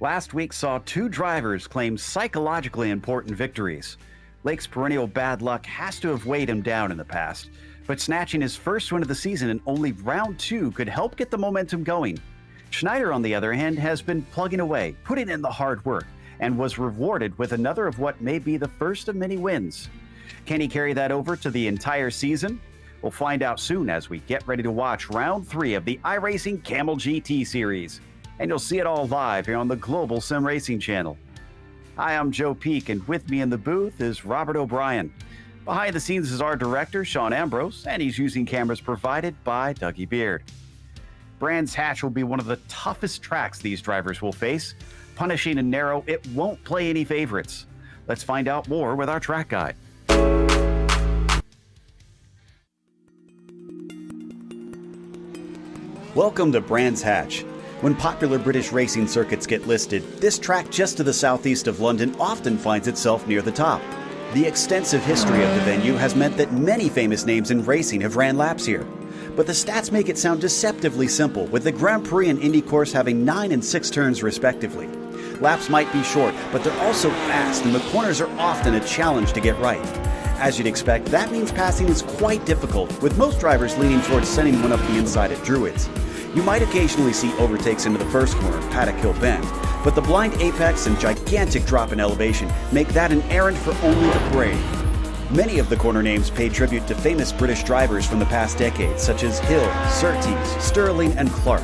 Last week saw two drivers claim psychologically important victories. Lake's perennial bad luck has to have weighed him down in the past, but snatching his first win of the season in only round 2 could help get the momentum going. Schneider, on the other hand, has been plugging away, putting in the hard work, and was rewarded with another of what may be the first of many wins. Can he carry that over to the entire season? We'll find out soon as we get ready to watch round 3 of the iRacing Kamel GT series. And you'll see it all live here on the Global SimRacing channel. Hi, I'm Joe Peak, and with me in the booth is Robert O'Brien. Behind the scenes is our director, Sean Ambrose, and he's using cameras provided by Dougie Beard. Brands Hatch will be one of the toughest tracks these drivers will face. Punishing and narrow, it won't play any favorites. Let's find out more with our track guide. Welcome to Brands Hatch. When popular British racing circuits get listed, this track just to the southeast of London often finds itself near the top. The extensive history of the venue has meant that many famous names in racing have ran laps here. But the stats make it sound deceptively simple, with the Grand Prix and Indy course having 9 and 6 turns respectively. Laps might be short, but they're also fast, and the corners are often a challenge to get right. As you'd expect, that means passing is quite difficult, with most drivers leaning towards sending one up the inside at Druids. You might occasionally see overtakes into the first corner, Hatach Hill Bend, but the blind apex and gigantic drop in elevation make that an errand for only the brave. Many of the corner names pay tribute to famous British drivers from the past decades, such as Hill, Surtees, Sterling, and Clark.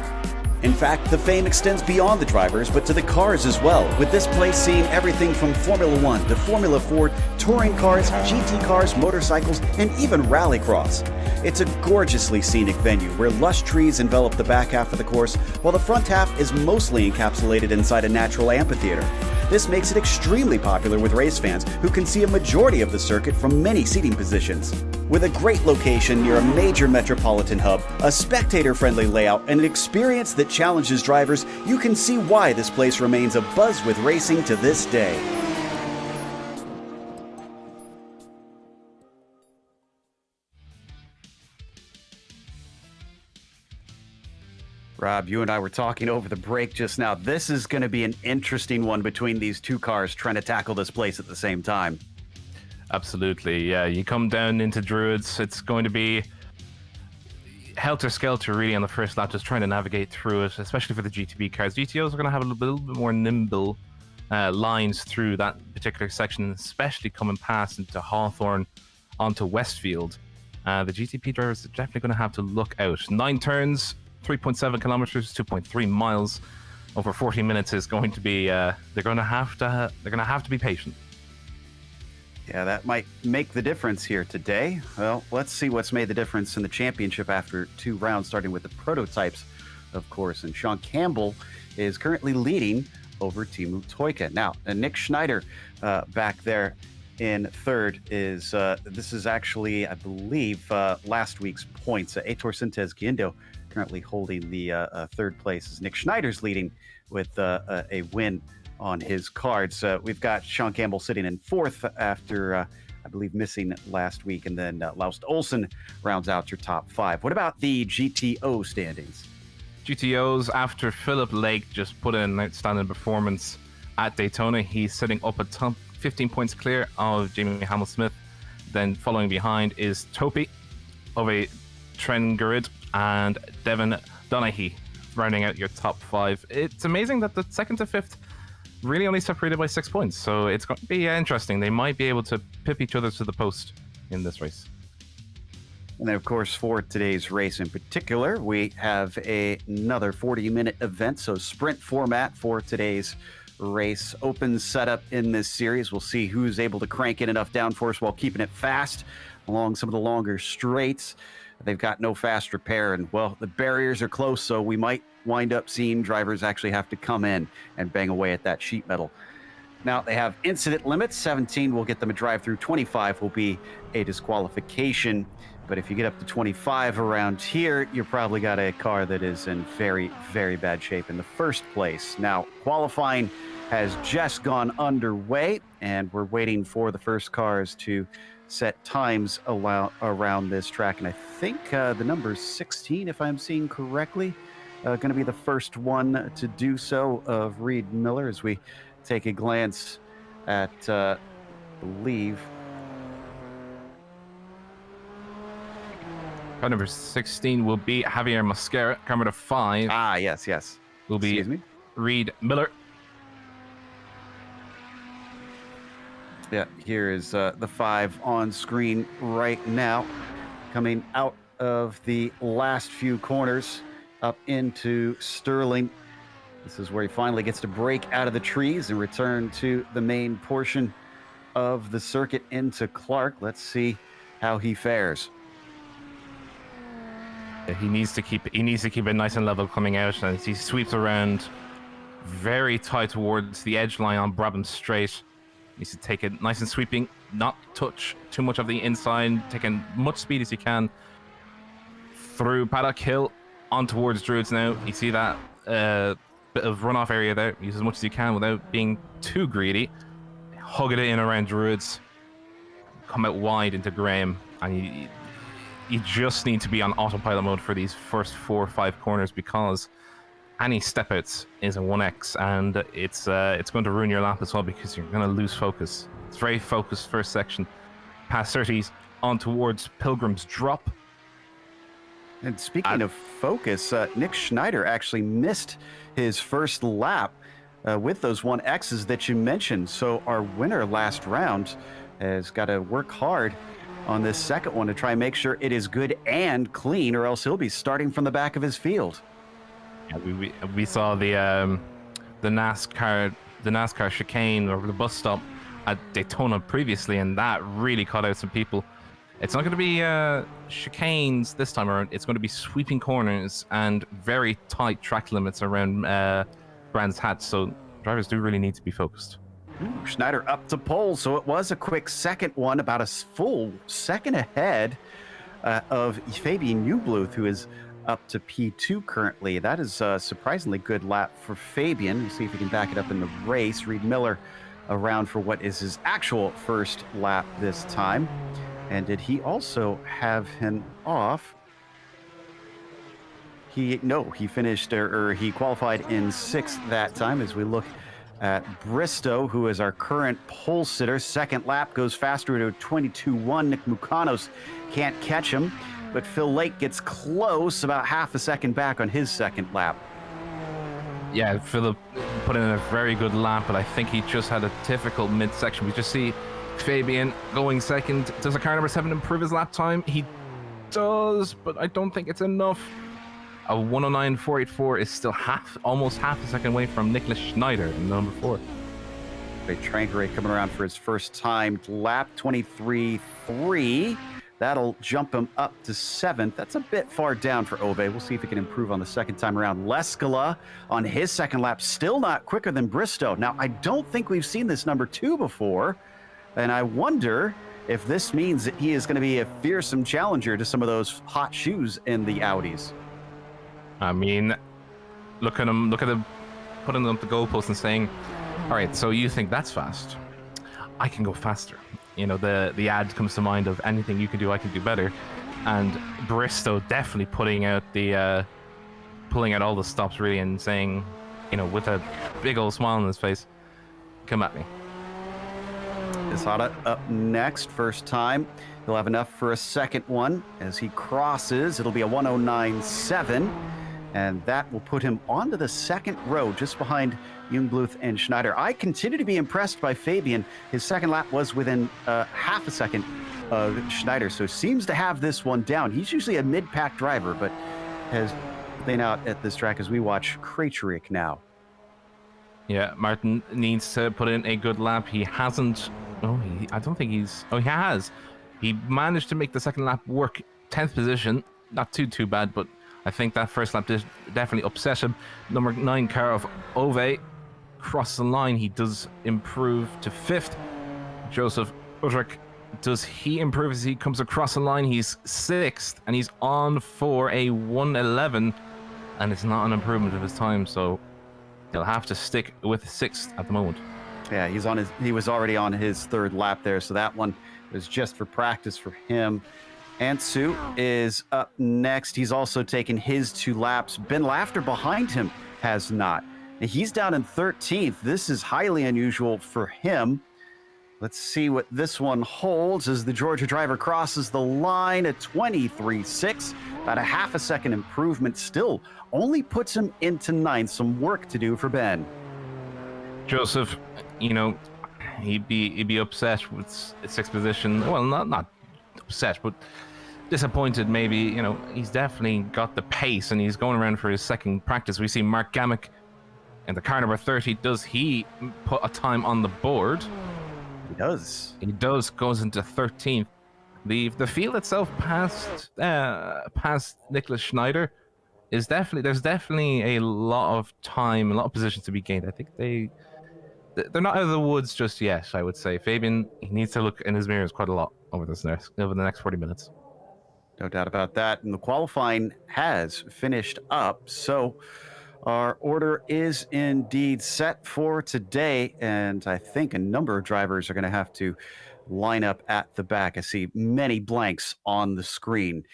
In fact, the fame extends beyond the drivers, but to the cars as well, with this place seeing everything from Formula 1 to Formula 4, touring cars, GT cars, motorcycles, and even rallycross. It's a gorgeously scenic venue where lush trees envelop the back half of the course, while the front half is mostly encapsulated inside a natural amphitheater. This makes it extremely popular with race fans who can see a majority of the circuit from many seating positions. With a great location near a major metropolitan hub, a spectator-friendly layout, and an experience that challenges drivers, you can see why this place remains abuzz with racing to this day. Rob, you and I were talking over the break just now. This is going to be an interesting one between these two cars trying to tackle this place at the same time. Absolutely, yeah. You come down into Druids, it's going to be helter-skelter really on the first lap, just trying to navigate through it, especially for the GTB cars. GTOs are going to have a little bit more nimble lines through that particular section, especially coming past into Hawthorne onto Westfield. The GTP drivers are definitely going to have to look out. 9 turns, 3.7 kilometers, 2.3 miles over 40 minutes is going to be they're going to have to be patient. Yeah, that might make the difference here today. Well, let's see what's made the difference in the championship after 2 rounds, starting with the prototypes, of course. And Sean Campbell is currently leading over Teemu Toika. Now, Nick Schneider back there in third is this is actually, I believe, last week's points. Aitor Sintes Guindo currently holding the third place as Nick Schneider's leading with a win on his cards. We've got Sean Campbell sitting in fourth after, I believe, missing last week, and then Laust Olsen rounds out your top 5. What about the GTO standings? GTOs, after Philip Lake just put in an outstanding performance at Daytona, he's sitting up at top, 15 points clear of Jamie Hamill-Smith. Then following behind is Topi of a Trengurid and Devin Donaghy rounding out your top 5. It's amazing that the second to fifth really only separated by 6 points, so it's going to be interesting. They might be able to pip each other to the post in this race. And then, of course, for today's race in particular, we have another 40-minute event, so sprint format for today's race. Open setup in this series. We'll see who's able to crank in enough downforce while keeping it fast along some of the longer straights. They've got no fast repair, and, well, the barriers are close, so we might wind up seeing drivers actually have to come in and bang away at that sheet metal. Now, they have incident limits. 17 will get them a drive-through. 25 will be a disqualification. But if you get up to 25 around here, you probably got a car that is in very, very bad shape in the first place. Now, qualifying has just gone underway, and we're waiting for the first cars to set times around this track. And I think the number is 16, if I'm seeing correctly. going to be the first one to do so of Reed Miller as we take a glance at, believe. Car number 16 will be Javier Mosquera. Car number 5 Ah, yes. will be Excuse me. Reed Miller. Yeah, here is the 5 on screen right now, coming out of the last few corners up into Sterling. This is where he finally gets to break out of the trees and return to the main portion of the circuit into Clark. Let's see how he fares. He needs to keep it nice and level coming out, and as he sweeps around very tight towards the edge line on Brabham Straight. Needs to take it nice and sweeping, not touch too much of the inside, taking much speed as he can through Paddock Hill on towards Druids now. You see that bit of runoff area there. Use as much as you can without being too greedy. Hug it in around Druids. Come out wide into Graham, and you just need to be on autopilot mode for these first 4 or 5 corners, because any step outs is a 1x, and it's going to ruin your lap as well, because you're going to lose focus. It's very focused first section. Past 30s on towards Pilgrim's Drop. And speaking of focus, Nick Schneider actually missed his first lap with those 1x's that you mentioned. So our winner last round has got to work hard on this second one to try and make sure it is good and clean, or else he'll be starting from the back of his field. Yeah, we saw the NASCAR chicane or the bus stop at Daytona previously, and that really caught out some people. It's not going to be chicanes this time around. It's going to be sweeping corners and very tight track limits around Brands Hatch. So drivers do really need to be focused. Ooh, Schneider up to pole, so it was a quick second one, about a full second ahead of Fabian Newbluth, who is up to P2 currently. That is a surprisingly good lap for Fabian. We'll see if he can back it up in the race. Reed Miller around for what is his actual first lap this time. And did he also have him off? He finished, or he qualified in 6th that time. As we look at Bristow, who is our current pole sitter. Second lap goes faster to 22.1. Nick Mukanos can't catch him, but Phil Lake gets close, about half a second back on his second lap. Yeah, Philip put in a very good lap, but I think he just had a difficult midsection. We just see Fabian going second. Does a car number 7 improve his lap time? He does, but I don't think it's enough. A 109.484 is still almost half a second away from Nicholas Schneider in number 4. Great Tranqueray coming around for his first time lap, 23.3. That'll jump him up to 7th. That's a bit far down for Ove. We'll see if he can improve on the second time around. Leskala on his second lap, still not quicker than Bristow. Now, I don't think we've seen this number 2 before, and I wonder if this means that he is going to be a fearsome challenger to some of those hot shoes in the Audis. I mean, look at him putting them up the goalpost and saying, all right, so you think that's fast? I can go faster. You know, the ad comes to mind of anything you can do, I can do better. And Bristow definitely pulling out all the stops really and saying, you know, with a big old smile on his face, come at me. Isada up next, first time. He'll have enough for a second one. As he crosses, it'll be a 109.7. And that will put him onto the second row, just behind Jungbluth and Schneider. I continue to be impressed by Fabian. His second lap was within half a second of Schneider, so seems to have this one down. He's usually a mid-pack driver, but has been out at this track as we watch Krejcik now. Yeah, Martin needs to put in a good lap. He hasn't. I don't think he's. Oh, he has. He managed to make the second lap work. 10th position, not too bad, but I think that first lap did definitely upset him. Number 9 car of Ove crossed the line. He does improve to 5th. Joseph Udrich, does he improve as he comes across the line? He's 6th, and he's on for a 111, and it's not an improvement of his time, so he'll have to stick with 6th at the moment. Yeah, he was already on his 3rd lap there, so that one was just for practice for him. Ansu is up next. He's also taken his 2 laps. Ben Lafter behind him has not. And he's down in 13th. This is highly unusual for him. Let's see what this one holds as the Georgia driver crosses the line at 23.6. About a half a second improvement. Still only puts him into 9th. Some work to do for Ben. Joseph, you know, he'd be upset with 6th position. Well, not upset, but disappointed maybe. You know, he's definitely got the pace and he's going around for his 2nd practice. We see Mark Gamick in the car number 30. Does he put a time on the board? He does. He does. Goes into 13th. The field itself past Nicholas Schneider is there's definitely a lot of time, a lot of positions to be gained. I think they're not out of the woods just yet. I would say Fabian, he needs to look in his mirrors quite a lot over the next 40 minutes. No doubt about that. And the qualifying has finished up. So our order is indeed set for today, and I think a number of drivers are going to have to line up at the back. I see many blanks on the screen.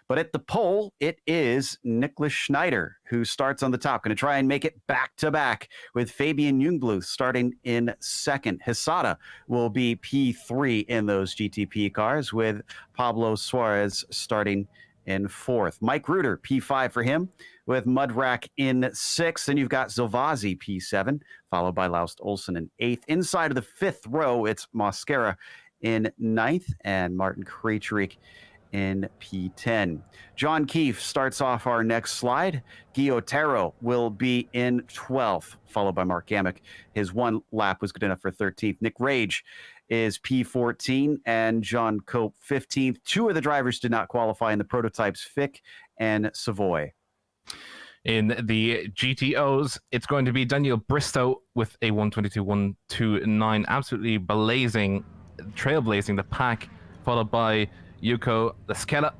But at the pole, it is Nicholas Schneider who starts on the top. Going to try and make it back-to-back with Fabian Jungbluth starting in 2nd. Hisada will be P3 in those GTP cars with Pablo Suarez starting in 4th. Mike Reuter, P5 for him, with Mudrack in 6th. Then you've got Zilvazi, P7, followed by Laust Olsen in 8th. Inside of the 5th row, it's Mosquera in 9th and Martin Krejcik in P10. John Keefe starts off our next slide. Guy Otero will be in 12th, followed by Mark Gamick. His 1 lap was good enough for 13th. Nick Rage is P14 and John Cope 15th. 2 of the drivers did not qualify in the prototypes, Fick and Savoy. In the GTOs, it's going to be Daniel Bristow with a 122.129, absolutely trailblazing the pack, followed by Yuko Laskela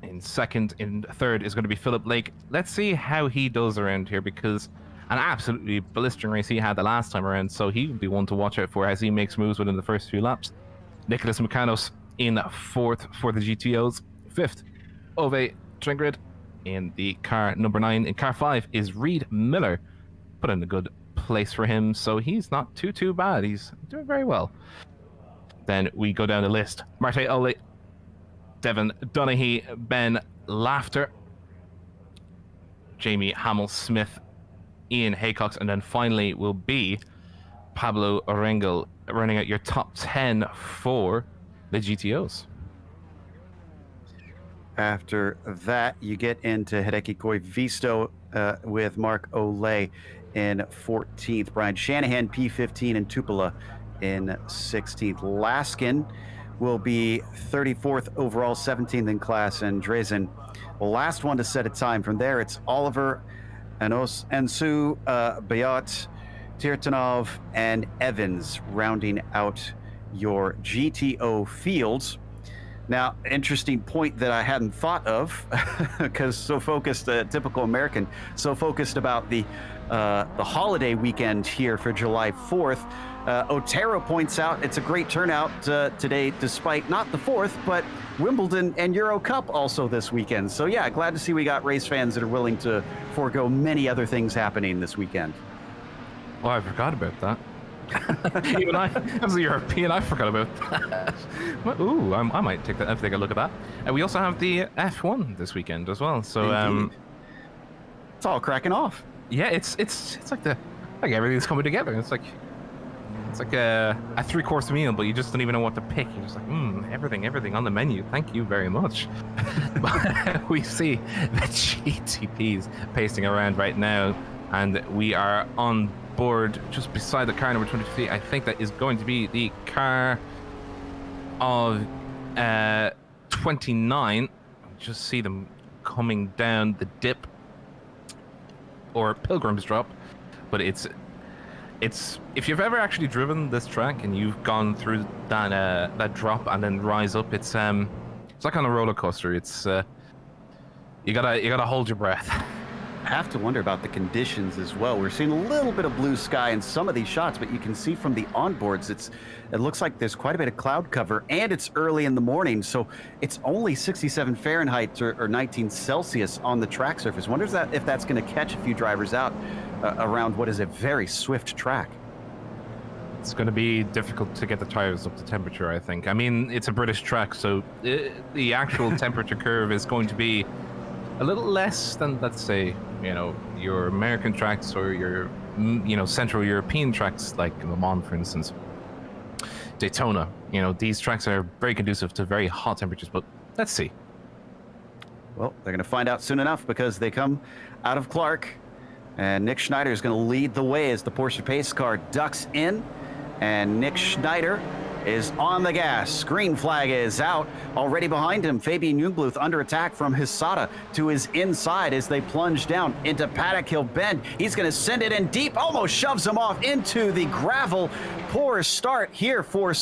in 2nd. In 3rd is going to be Philip Lake. Let's see how he does around here, because an absolutely blistering race he had the last time around, so he would be one to watch out for as he makes moves within the first few laps. Nicholas Makanos in 4th for the GTOs. 5th, Ove Tringrid in the car number 9. In car 5 is Reed Miller. Put in a good place for him, so he's not too bad. He's doing very well. Then we go down the list. Marte Ole, Devin Donaghy, Ben Lafter, Jamie Hamill-Smith, Ian Haycox, and then finally will be Pablo Orengel running out your top 10 for the GTOs. After that, you get into Hideki Koivisto with Mark Olay in 14th. Brian Shanahan, P15, and Tupela in 16th. Laskin will be 34th overall, 17th in class, and Drezen, the last one to set a time. From there, it's Oliver, Ansu, Bayat, Tirtanov, and Evans rounding out your GTO fields. Now, interesting point that I hadn't thought of, because so focused, typical American, so focused about the holiday weekend here for July 4th. Otero points out it's a great turnout today, despite not the 4th, but Wimbledon and Euro Cup also this weekend. So yeah, glad to see we got race fans that are willing to forego many other things happening this weekend. Oh, I forgot about that. Even I, as a European, I forgot about that. Well, ooh, I might take a look at that. And we also have the F1 this weekend as well. So it's all cracking off. Yeah, it's like everything's coming together. It's like a 3-course meal, but you just don't even know what to pick. You're just like, everything on the menu. Thank you very much. But we see the GTPs pacing around right now, and we are on board just beside the car number 23. I think that is going to be the car of 29. Just see them coming down the dip, or Pilgrim's Drop, but it's if you've ever actually driven this track and you've gone through that drop and then rise up, it's like on a roller coaster. It's you gotta hold your breath. I have to wonder about the conditions as well. We're seeing a little bit of blue sky in some of these shots, but you can see from the onboards, it looks like there's quite a bit of cloud cover, and it's early in the morning, so it's only 67 Fahrenheit or 19 Celsius on the track surface. Wonders if that's going to catch a few drivers out around what is a very swift track. It's going to be difficult to get the tires up to temperature, I think. I mean, it's a British track, so the actual temperature curve is going to be a little less than, let's say, your American tracks or your, Central European tracks like Le Mans, for instance. Daytona, these tracks are very conducive to very hot temperatures, but let's see. Well, they're going to find out soon enough because they come out of Clark, and Nick Schneider is going to lead the way as the Porsche pace car ducks in, and Nick Schneider is on the gas. Green flag is out. Already behind him, Fabian Jungbluth under attack from Hisada to his inside as they plunge down into Paddock Hill Bend. He's going to send it in deep, almost shoves him off into the gravel. Poor start here for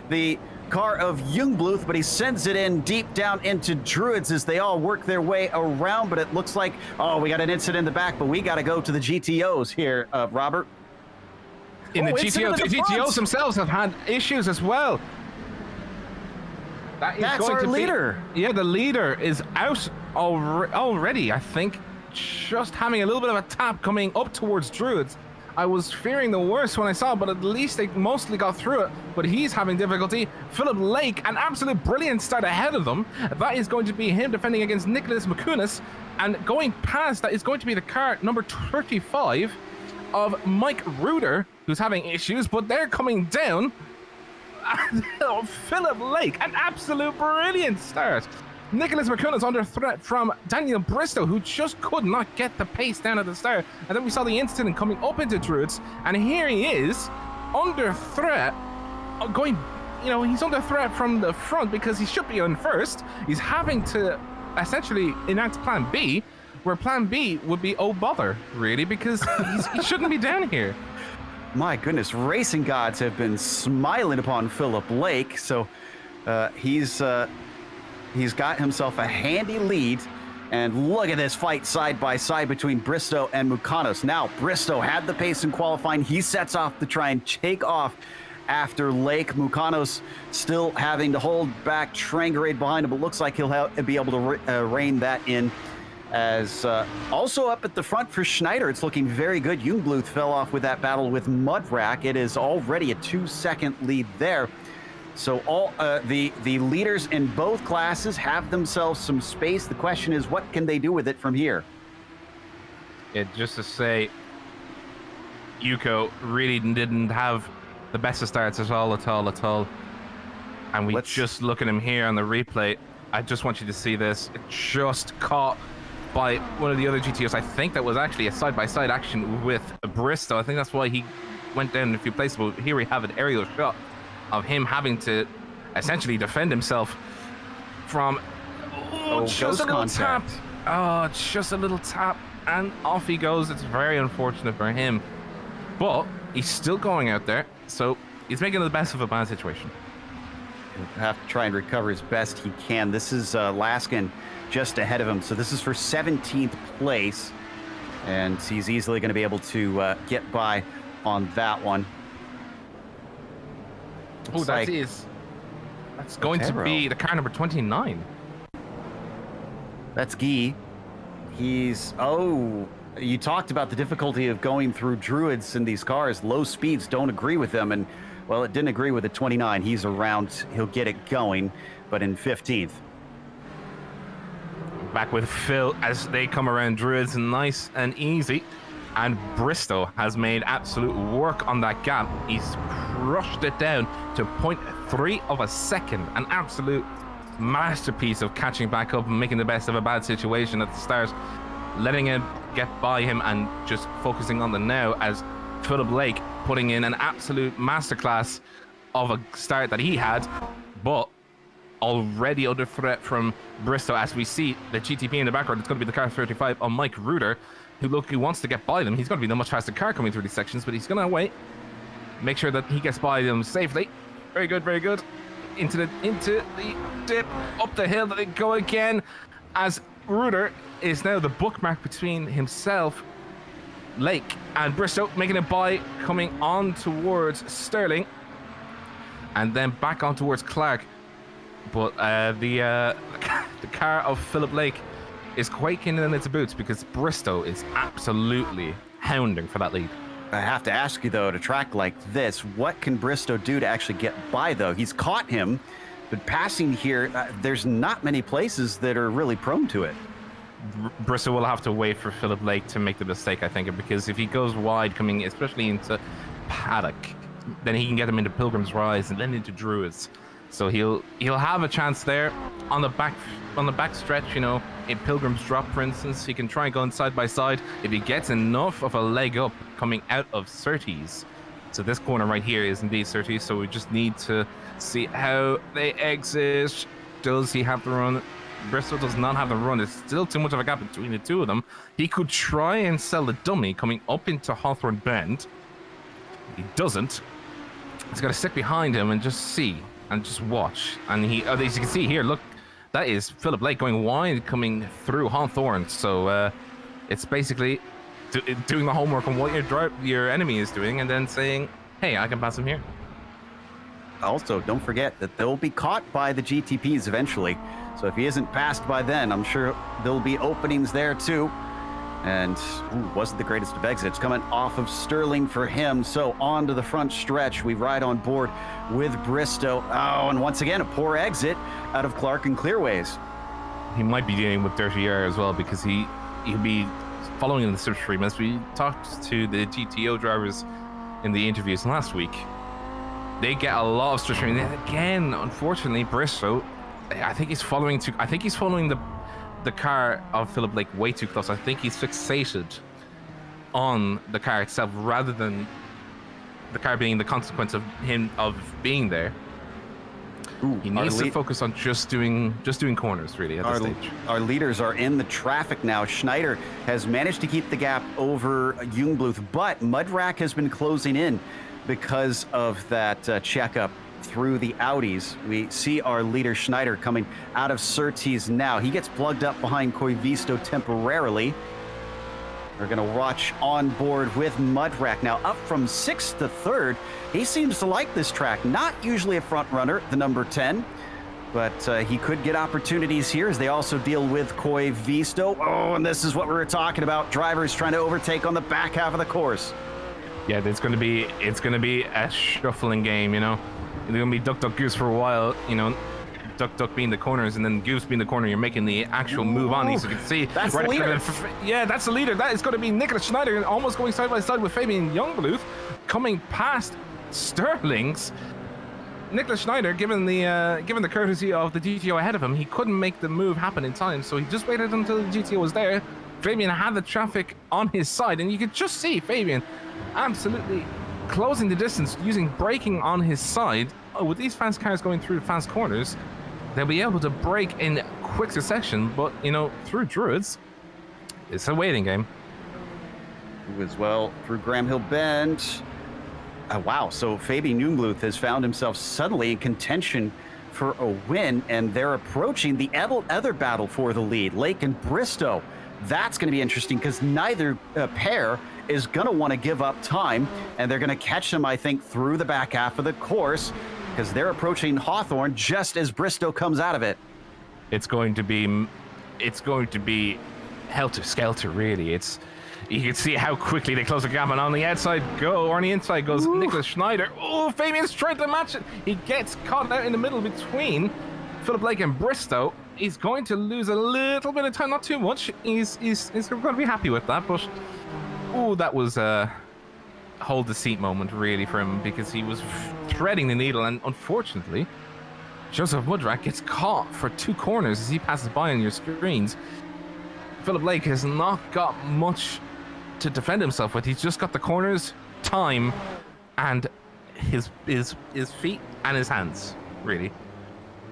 the car of Jungbluth, but he sends it in deep down into Druids as they all work their way around. But it looks like, we got an incident in the back, but we got to go to the GTOs here, Robert. In the GTOs themselves have had issues as well. That's our leader. Yeah, the leader is out already, I think. Just having a little bit of a tap coming up towards Druids. I was fearing the worst when I saw it, but at least they mostly got through it. But he's having difficulty. Philip Lake, an absolute brilliant start ahead of them. That is going to be him defending against Nicholas McCunas. And going past that is going to be the car number 35 of Mike Ruder, who's having issues, but they're coming down. Philip Lake, an absolute brilliant start. Nicholas McCunas under threat from Daniel Bristow, who just could not get the pace down at the start. And then we saw the incident coming up into Druids, and here he is under threat, he's under threat from the front because he should be on first. He's having to essentially enact plan B, where plan B would be, oh bother, really, because he shouldn't be down here. My goodness, racing gods have been smiling upon Philip Lake, so he's got himself a handy lead. And look at this fight side by side between Bristow and Mukanos. Now, Bristow had the pace in qualifying. He sets off to try and take off after Lake. Mukanos still having to hold back Trangarade behind him, but looks like he'll be able to rein that in. As also up at the front for Schneider, it's looking very good. Jungbluth fell off with that battle with Mudrack. It is already a 2-second lead there. So all the leaders in both classes have themselves some space. The question is, what can they do with it from here? Just to say, Yuko really didn't have the best of starts at all. And we just look at him here on the replay. I just want you to see this. It just caught by one of the other GTOs. I think that was actually a side-by-side action with Bristow. I think that's why he went down in a few places. But here we have an aerial shot of him having to essentially defend himself from just a little tap. Oh, just a little tap, and off he goes. It's very unfortunate for him, but he's still going out there, so he's making the best of a bad situation. He'll have to try and recover as best he can. This is Laskin just ahead of him, so this is for 17th place, and he's easily going to be able to get by on that one. Oh, that's going to be the car number 29. That's Guy. You talked about the difficulty of going through Druids in these cars. Low speeds don't agree with them, and well, it didn't agree with the 29. He's around, he'll get it going, but in 15th. Back with Phil as they come around Druids, nice and easy. And Bristow has made absolute work on that gap. He's crushed it down to 0.3 of a second. An absolute masterpiece of catching back up and making the best of a bad situation at the start. Letting it get by him and just focusing on the now, as Philip Lake putting in an absolute masterclass of a start that he had, but already under threat from Bristow. As we see the GTP in the background, it's going to be the car 35 on Mike Ruder, who wants to get by them. He's going to be the much faster car coming through these sections, but he's going to wait, make sure that he gets by them safely. Very good, very good. Into the dip, up the hill, they go again, as Ruder is now the bookmark between himself, Lake, and Bristow, making a by, coming on towards Sterling, and then back on towards Clark. But the car of Philip Lake is quaking in its boots because Bristow is absolutely hounding for that lead. I have to ask you, though, at a track like this, what can Bristow do to actually get by, though? He's caught him, but passing here, there's not many places that are really prone to it. Bristow will have to wait for Philip Lake to make the mistake, I think, because if he goes wide, coming especially into Paddock, then he can get him into Pilgrim's Rise and then into Druids. So he'll have a chance there on the back stretch, you know, in Pilgrim's Drop, for instance. He can try going side by side if he gets enough of a leg up coming out of Surtees. So this corner right here is indeed Surtees, so we just need to see how they exit. Does he have the run? Bristow does not have the run. There's still too much of a gap between the two of them. He could try and sell the dummy coming up into Hawthorne Bend. He doesn't. He's got to stick behind him and just see and just watch. And as you can see here, look, that is Philip Lake going wide coming through Hawthorne. So it's basically doing the homework on what your enemy is doing and then saying, hey, I can pass him here. Also, don't forget that they'll be caught by the GTPs eventually. So if he isn't passed by then, I'm sure there'll be openings there too. And wasn't the greatest of exits coming off of Sterling for him. So on to the front stretch, we ride on board with Bristow. Oh, and once again, a poor exit out of Clark and Clearways. He might be dealing with dirty air as well because he'll be following in the slipstream. As we talked to the GTO drivers in the interviews last week, they get a lot of slipstream. And again, unfortunately, Bristow, I think he's following the car of Philip Lake way too close. I think he's fixated on the car itself rather than the car being the consequence of him being there. He needs to focus on just doing corners really at this stage. Our leaders are in the traffic now. Schneider has managed to keep the gap over Jungbluth, but Mudrack has been closing in because of that checkup through the Audis. We see our leader Schneider coming out of Surtees now. He gets plugged up behind Koivisto temporarily. We're going to watch on board with Mudrack now, up from 6th to 3rd. He seems to like this track. Not usually a front runner, the number 10, but he could get opportunities here as they also deal with Koivisto. Oh, and this is what we were talking about. Drivers trying to overtake on the back half of the course. Yeah, it's going to be a shuffling game, you know. It's going to be duck, duck, goose for a while, you know. Duck, duck being the corners, and then goose being the corner. You're making the actual move on these. So you can see that's the leader. Yeah, that's the leader. That is going to be Nicholas Schneider, almost going side by side with Fabian Jungbluth, coming past Sterling's. Nicholas Schneider, given the courtesy of the GTO ahead of him, he couldn't make the move happen in time, so he just waited until the GTO was there. Fabian had the traffic on his side, and you could just see Fabian absolutely closing the distance, using braking on his side. Oh, with these fast cars going through fast corners, they'll be able to brake in quick succession, but, you know, through Druids, it's a waiting game. As well through Graham Hill Bend. Wow, so Fabian Jungbluth has found himself suddenly in contention for a win, and they're approaching the other battle for the lead, Lake and Bristow. That's going to be interesting because neither pair is going to want to give up time, and they're going to catch them, I think, through the back half of the course because they're approaching Hawthorne just as Bristow comes out of it. It's going to be helter-skelter, really. You can see how quickly they close the gap, and on the outside on the inside goes Nicholas Schneider. Oh, Fabian's trying to match it. He gets caught out in the middle between Philip Lake and Bristow. He's going to lose a little bit of time, not too much. He's going to be happy with that, but that was a hold the seat moment really for him because he was threading the needle, and unfortunately, Joseph Mudrack gets caught for 2 corners as he passes by on your screens. Philip Lake has not got much to defend himself with. He's just got the corners, time, and his feet and his hands, really.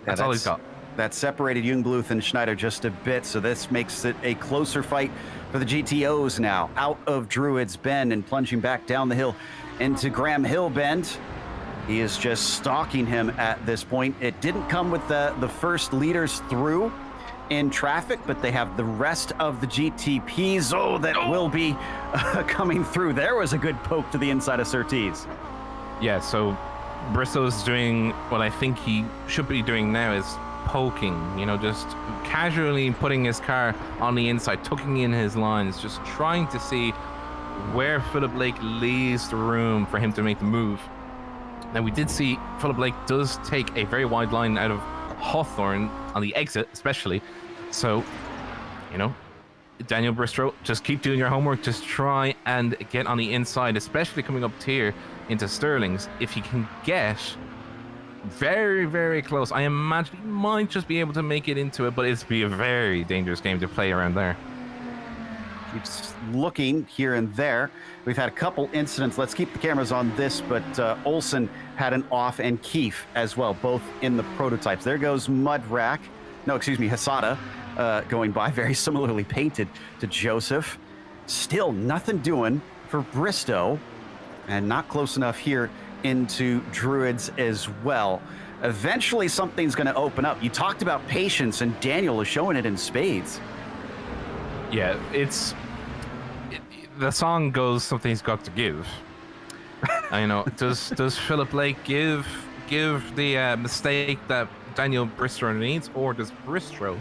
That's all he's got. That separated Jungbluth and Schneider just a bit, so this makes it a closer fight for the GTOs now. Out of Druids Bend and plunging back down the hill into Graham Hill Bend. He is just stalking him at this point. It didn't come with the first leaders through, in traffic, but they have the rest of the GTPs. Oh, that will be coming through. There was a good poke to the inside of Surtees. Yeah, so Bristow's doing what I think he should be doing now, is poking, you know, just casually putting his car on the inside, tucking in his lines, just trying to see where Philip Lake leaves the room for him to make the move. Now, we did see Philip Lake does take a very wide line out of Hawthorne on the exit, especially. So, you know, Daniel Bristow, just keep doing your homework. Just try and get on the inside, especially coming up here into Sterling's. If he can get very, very close, I imagine he might just be able to make it into it, but it's be a very dangerous game to play around there. Keeps looking here and there. We've had a couple incidents. Let's keep the cameras on this, but Olsen had an off, and Keefe as well, both in the prototypes. There goes Mudrack. No, excuse me, Hasada going by, very similarly painted to Joseph. Still nothing doing for Bristow, and not close enough here into Druids as well. Eventually something's going to open up. You talked about patience, and Daniel is showing it in spades. Yeah, the song goes, something's got to give. You know, does Philip Lake give the mistake that Daniel Bristow needs, or does Bristow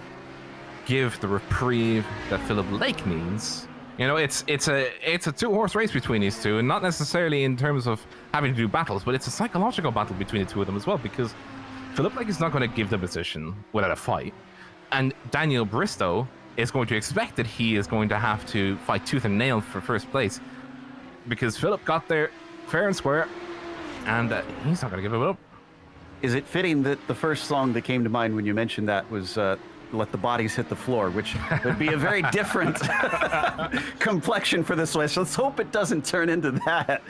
give the reprieve that Philip Lake needs? You know, it's a two-horse race between these two, and not necessarily in terms of having to do battles, but it's a psychological battle between the two of them as well, because Philip Lake is not going to give the position without a fight, and Daniel Bristow is going to expect that he is going to have to fight tooth and nail for first place, because Philip got there fair and square, and he's not going to give it up. Is it fitting that the first song that came to mind when you mentioned that was Let the Bodies Hit the Floor, which would be a very different complexion for this race. Let's hope it doesn't turn into that,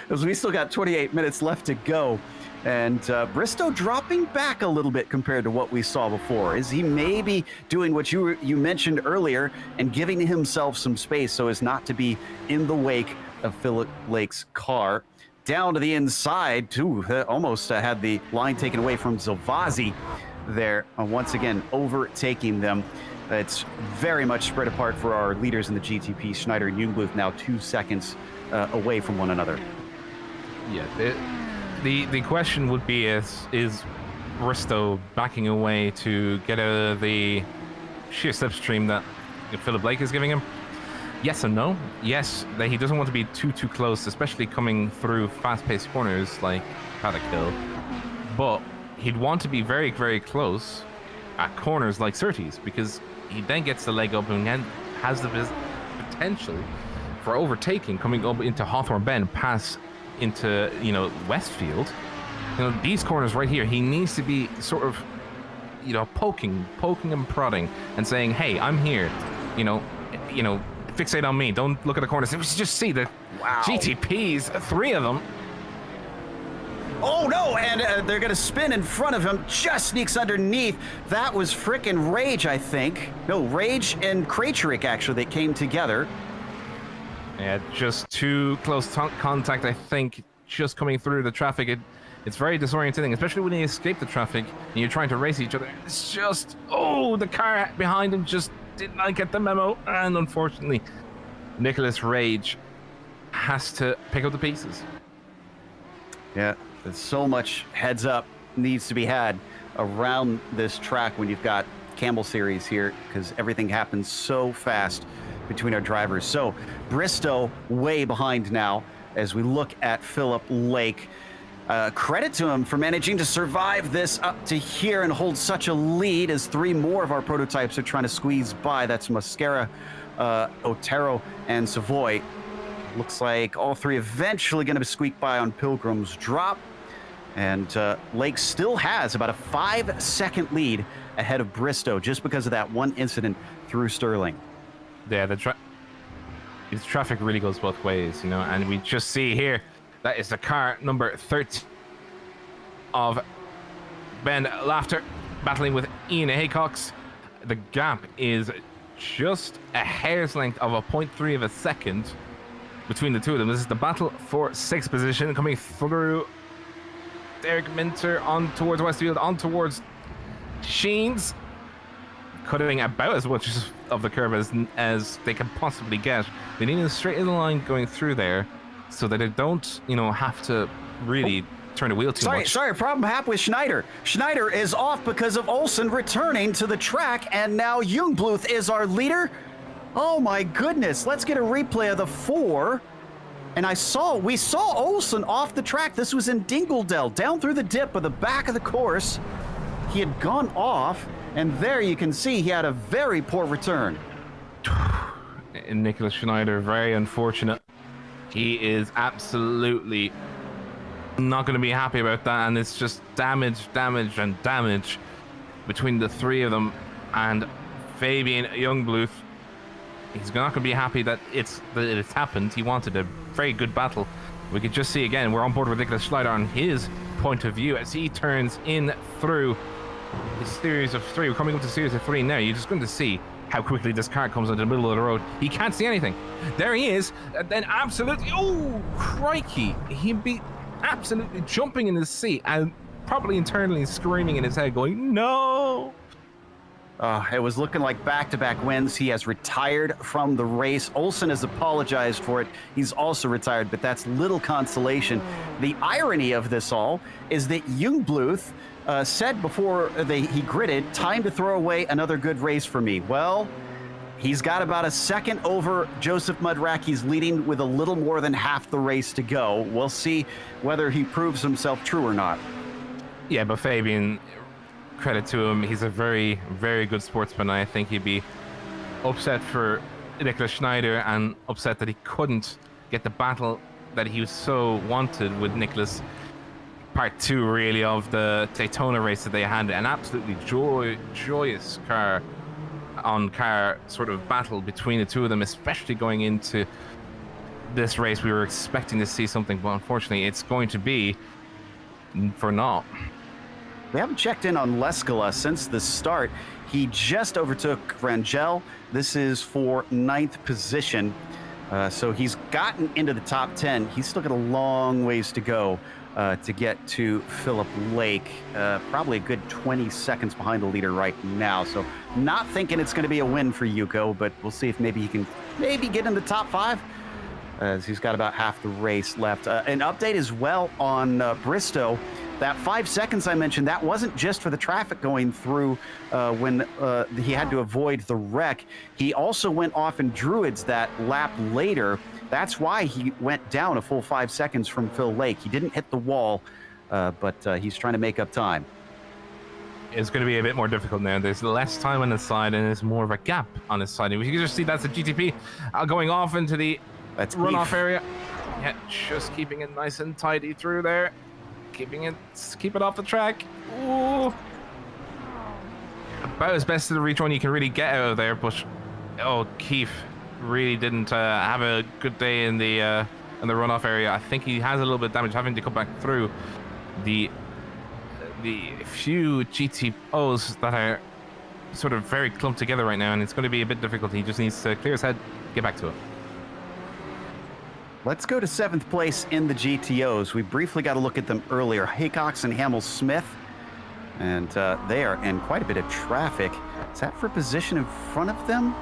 because we still got 28 minutes left to go. And Bristow dropping back a little bit compared to what we saw before. Is he maybe doing what you mentioned earlier and giving himself some space so as not to be in the wake of Philip Lake's car? Down to the inside, too. Almost had the line taken away from Zilvazi there. Once again, overtaking them. It's very much spread apart for our leaders in the GTP. Schneider and Jungbluth now 2 seconds away from one another. Yeah, the question would be, is Bristow backing away to get out of the sheer slipstream that Philip Lake is giving him? Yes and no. Yes, that he doesn't want to be too close, especially coming through fast-paced corners like Hatach Hill. But he'd want to be very, very close at corners like Surtees, because he then gets the leg up and then has the potential for overtaking coming up into Hawthorne Bend, pass into, you know, Westfield. You know, these corners right here, he needs to be sort of, you know, poking and prodding and saying, hey, I'm here, you know, fixate on me, don't look at the corners. Just see the GTPs, 3 of them. Oh no, and they're gonna spin in front of him, just sneaks underneath. That was frickin' Rage, I think. No, Rage and Krejcik actually, they came together. Yeah, just too close contact, I think, just coming through the traffic. It's very disorienting, especially when you escape the traffic and you're trying to race each other. It's just, the car behind him just did not get the memo, and unfortunately, Nicholas Rage has to pick up the pieces. Yeah, there's so much heads up needs to be had around this track when you've got Campbell Series here, because everything happens so fast between our drivers. So Bristow way behind now as we look at Philip Lake. Credit to him for managing to survive this up to here and hold such a lead, as 3 more of our prototypes are trying to squeeze by. That's Mascara, Otero, and Savoy. Looks like all 3 eventually going to squeak by on Pilgrim's Drop. And Lake still has about a 5-second lead ahead of Bristow just because of that one incident through Sterling. Yeah, the traffic really goes both ways, you know, and we just see here that is the car number 13 of Ben Laughter battling with Ian Haycox. The gap is just a hair's length of a 0.3 of a second between the two of them. This is the battle for 6th position, coming through Derek Minter on towards Westfield, on towards Sheens. cutting about as much of the curve as they can possibly get. They need a straight in line going through there so that they don't, have to really turn the wheel too much. Sorry, problem happened with Schneider. Schneider is off because of Olsen returning to the track, and now Jungbluth is our leader. Oh my goodness, let's get a replay of the 4. And we saw Olsen off the track. This was in Dingeldell, down through the dip of the back of the course. He had gone off, and there you can see he had a very poor return. And Nicholas Schneider, very unfortunate. He is absolutely not going to be happy about that, and it's just damage between the 3 of them. And Fabian Jungbluth, he's not going to be happy that it's happened. He wanted a very good battle. We could just see again, we're on board with Nicholas Schneider on his point of view as he turns in through his series of 3. We're coming up to series of 3 now. You're just going to see how quickly this car comes into the middle of the road. He can't see anything. There he is. And then absolutely, oh, crikey. He'd be absolutely jumping in his seat and probably internally screaming in his head going, no. It was looking like back-to-back wins. He has retired from the race. Olsen has apologized for it. He's also retired, but that's little consolation. The irony of this all is that Jungbluth said before he gridded, time to throw away another good race for me. Well, he's got about a second over Joseph Mudrack. He's leading with a little more than half the race to go. We'll see whether he proves himself true or not. Yeah, but Fabian, credit to him, he's a very, very good sportsman. I think he'd be upset for Nicholas Schneider and upset that he couldn't get the battle that he was so wanted with Nicholas. Part 2, really, of the Daytona race that they had, an absolutely joyous car-on-car sort of battle between the 2 of them, especially going into this race. We were expecting to see something, but unfortunately, it's going to be for naught. We haven't checked in on Leskala since the start. He just overtook Rangel. This is for 9th position. So he's gotten into the top 10. He's still got a long ways to go to get to Philip Lake. Probably a good 20 seconds behind the leader right now. So not thinking it's going to be a win for Yuko, but we'll see if maybe he can get in the top 5. As he's got about half the race left. An update as well on Bristow. That 5 seconds I mentioned, that wasn't just for the traffic going through when he had to avoid the wreck. He also went off in Druids that lap later. That's why he went down a full 5 seconds from Phil Lake. He didn't hit the wall, but he's trying to make up time. It's going to be a bit more difficult now. There's less time on his side, and there's more of a gap on his side. And we can just see that's a GTP going off into the runoff area. Yeah, just keeping it nice and tidy through there. Keep it off the track. Ooh. About as best of the reach one you can really get out of there, but Keith really didn't have a good day in the runoff area. I think he has a little bit of damage, having to come back through the few GTOs that are sort of very clumped together right now, and it's going to be a bit difficult. He just needs to clear his head, get back to it. Let's go to 7th place in the GTOs. We briefly got a look at them earlier. Haycox and Hamill-Smith, and they are in quite a bit of traffic. Is that for position in front of them?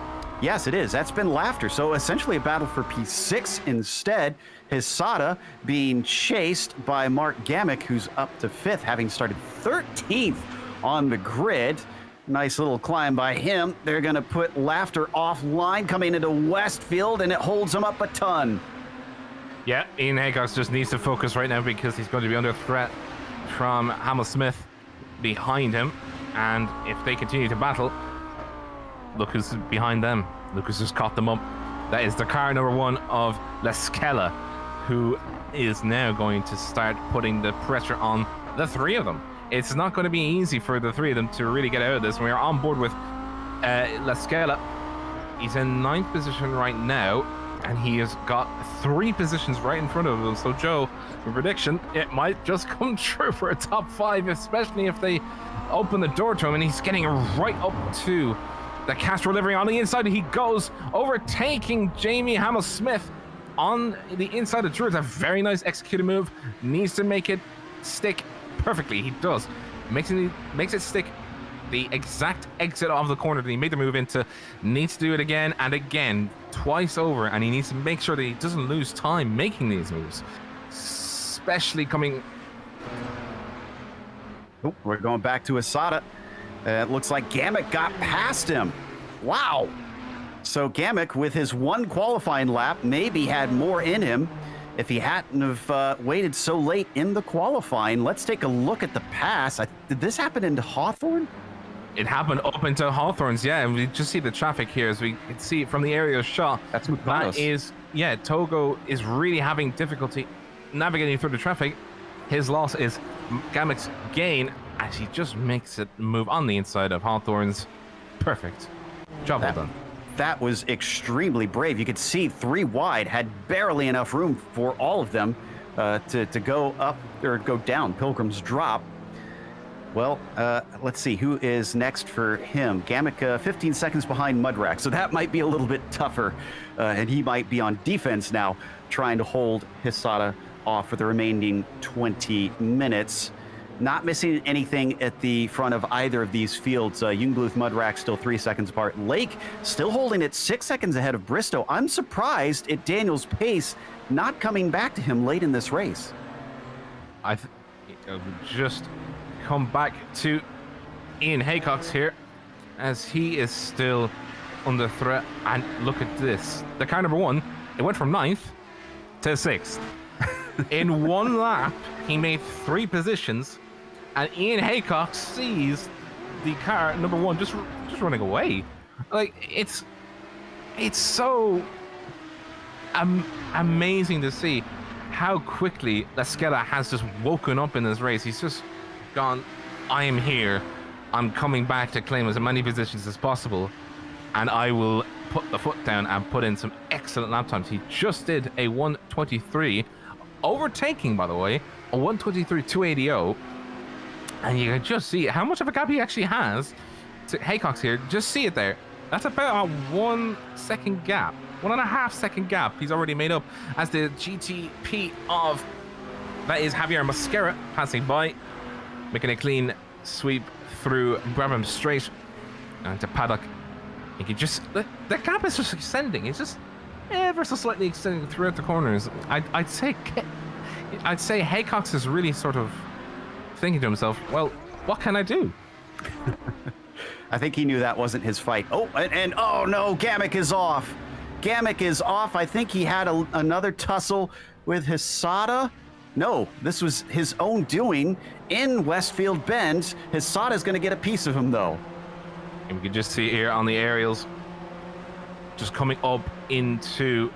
Yes, it is. That's been Laughter. So essentially a battle for P6 instead. Hisada being chased by Mark Gamick, who's up to 5th, having started 13th on the grid. Nice little climb by him. They're going to put Laughter offline, coming into Westfield, and it holds him up a ton. Yeah, Ian Haycox just needs to focus right now because he's going to be under threat from Hamill-Smith behind him. And if they continue to battle, look who's behind them. Look who's just caught them up. That is the car number 1 of Leskela, who is now going to start putting the pressure on the 3 of them. It's not going to be easy for the 3 of them to really get out of this. We are on board with Leskela. He's in 9th position right now, and he has got 3 positions right in front of him. So Joe, your prediction, it might just come true for a top 5, especially if they open the door to him, and he's getting right up to the Castro livery. On the inside he goes, overtaking Jamie Hamill-Smith on the inside of Druids. A very nice executed move. Needs to make it stick perfectly. He does. Makes it stick the exact exit of the corner that he made the move into. Needs to do it again and again, twice over, and he needs to make sure that he doesn't lose time making these moves, especially coming. Oh, we're going back to Asada. It looks like Gamek got past him. Wow. So Gamek, with his one qualifying lap, maybe had more in him if he hadn't have waited so late in the qualifying. Let's take a look at the pass. Did this happen into Hawthorne? It happened up into Hawthorne's, yeah, and we just see the traffic here as we can see it from the aerial shot. That's McDonald's. That is, yeah, Togo is really having difficulty navigating through the traffic. His loss is Gamek's gain as he just makes it move on the inside of Hawthorne's. Perfect. Job well done. That was extremely brave. You could see 3 wide, had barely enough room for all of them to go up or go down Pilgrim's Drop. Well, let's see who is next for him. Gamek 15 seconds behind Mudrack, so that might be a little bit tougher, and he might be on defense now, trying to hold Hisada off for the remaining 20 minutes. Not missing anything at the front of either of these fields. Jungbluth, Mudrack still 3 seconds apart. Lake still holding it 6 seconds ahead of Bristow. I'm surprised at Daniel's pace not coming back to him late in this race. I just come back to Ian Haycox here as he is still under threat. And look at this. The car number 1, it went from 9th to 6th. In one lap, he made 3 positions. And Ian Haycock sees the car number 1 just running away. Like it's so amazing to see how quickly Lasqueta has just woken up in this race. He's just gone, I am here. I'm coming back to claim as many positions as possible, and I will put the foot down and put in some excellent lap times. He just did a 1:23, overtaking, by the way, a 1:23 280. And you can just see how much of a gap he actually has to Haycox here. Just see it there. That's about a 1 second gap, 1.5 second gap he's already made up as the GTP of, that is Javier Mosquera, passing by, making a clean sweep through Brabham straight and to Paddock. You can just, the gap is just extending. It's just ever so slightly extending throughout the corners. I'd say Haycox is really sort of thinking to himself, well, what can I do? I think he knew that wasn't his fight. Oh, and oh no, Gamek is off. Gamek is off. I think he had another tussle with Hisada. No, this was his own doing in Westfield Bend. Hisada's going to get a piece of him, though. And we can just see here on the aerials, just coming up into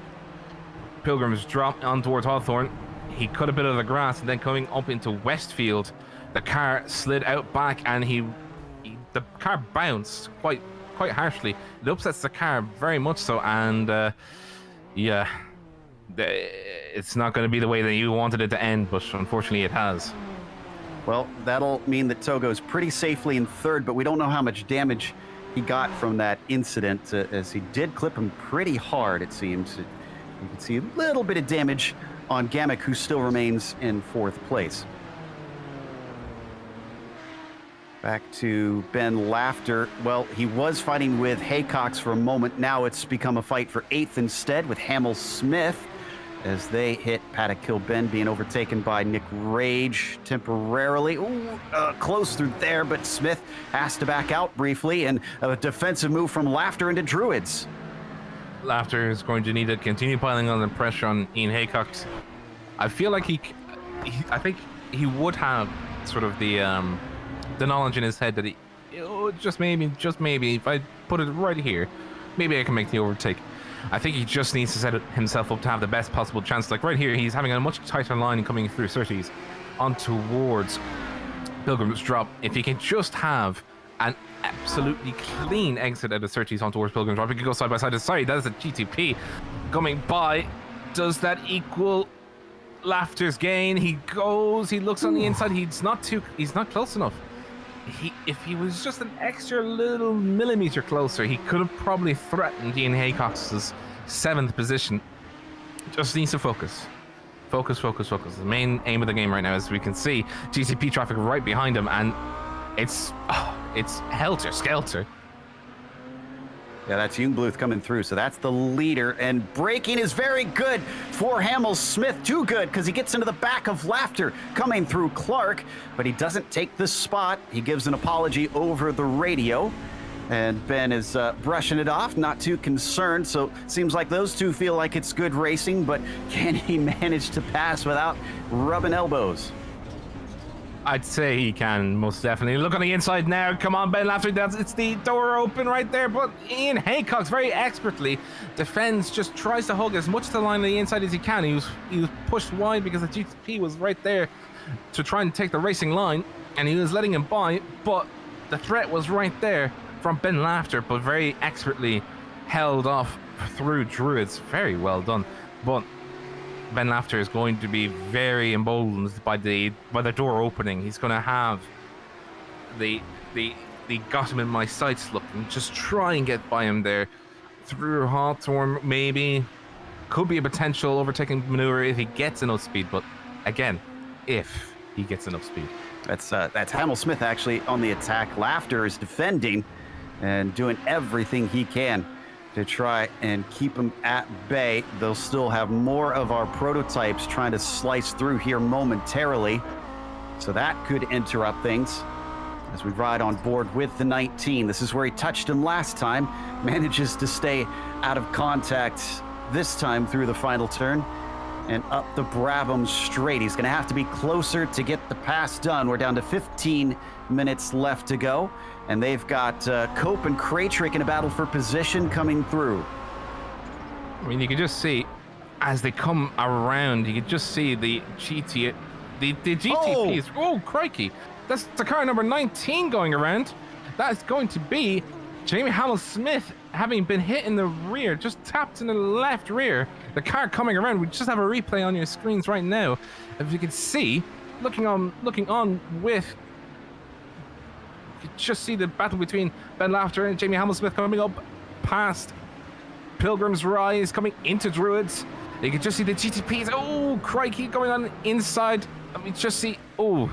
Pilgrim's Drop on towards Hawthorne. He cut a bit of the grass and then coming up into Westfield, the car slid out back and the car bounced quite harshly. It upsets the car very much so, and yeah, it's not going to be the way that you wanted it to end, but unfortunately it has. Well, that'll mean that Togo's pretty safely in 3rd, but we don't know how much damage he got from that incident, as he did clip him pretty hard, it seems. You can see a little bit of damage on Gamek, who still remains in 4th place. Back to Ben Laughter. Well, he was fighting with Haycox for a moment. Now it's become a fight for 8th instead with Hamill Smith as they hit Paddock Kilben, being overtaken by Nick Rage temporarily. Ooh, close through there, but Smith has to back out briefly, and a defensive move from Laughter into Druids. Laughter is going to need to continue piling on the pressure on Ian Haycox. I feel like I think he would have sort of the knowledge in his head that just maybe, if I put it right here, maybe I can make the overtake. I think he just needs to set himself up to have the best possible chance. Like right here, he's having a much tighter line coming through Surtees on towards Pilgrim's Drop. If he can just have an absolutely clean exit out of Surtees on towards Pilgrim's Drop, he could go side by side. Sorry, that is a GTP coming by. Does that equal Laughter's gain? He looks on the inside. He's not close enough. If he was just an extra little millimeter closer, he could have probably threatened Ian Haycox's 7th position. Just needs to focus. Focus. The main aim of the game right now, as we can see, GCP traffic right behind him, and it's It's helter-skelter. Yeah, that's Jungbluth coming through, so that's the leader, and braking is very good for Hamel-Smith. Too good, because he gets into the back of Laughter coming through Clark, but he doesn't take the spot. He gives an apology over the radio, and Ben is brushing it off, not too concerned, so seems like those two feel like it's good racing, but can he manage to pass without rubbing elbows? I'd say he can, most definitely. Look on the inside now. Come on, Ben Laughter. It's the door open right there. But Ian Haycox very expertly defends, just tries to hug as much to the line on the inside as he can. He was pushed wide because the GTP was right there to try and take the racing line, and he was letting him by, but the threat was right there from Ben Laughter, but very expertly held off through Druids. Very well done. But Ben Laughter is going to be very emboldened by the door opening. He's going to have the got him in my sights look and just try and get by him there through Hawthorne. Maybe could be a potential overtaking maneuver if he gets enough speed, but again, if he gets enough speed. That's Hamel-Smith actually on the attack. Laughter is defending and doing everything he can to try and keep him at bay. They'll still have more of our prototypes trying to slice through here momentarily, so that could interrupt things as we ride on board with the 19. This is where he touched him last time, manages to stay out of contact this time through the final turn and up the Brabham straight. He's going to have to be closer to get the pass done. We're down to 15 minutes left to go, and they've got Cope and Kraytrick in a battle for position coming through. I mean, you can just see as they come around, you can just see the GTPs. Oh, crikey. That's the car number 19 going around. That's going to be Jamie Hamel-Smith, having been hit in the rear, just tapped in the left rear. The car coming around. We just have a replay on your screens right now. If you can see, looking on with, you just see the battle between Ben Laughter and Jamie Hamel-Smith coming up past Pilgrim's Rise, coming into Druids. You can just see the GTPs. Oh, crikey, going on inside. I mean, just see, oh,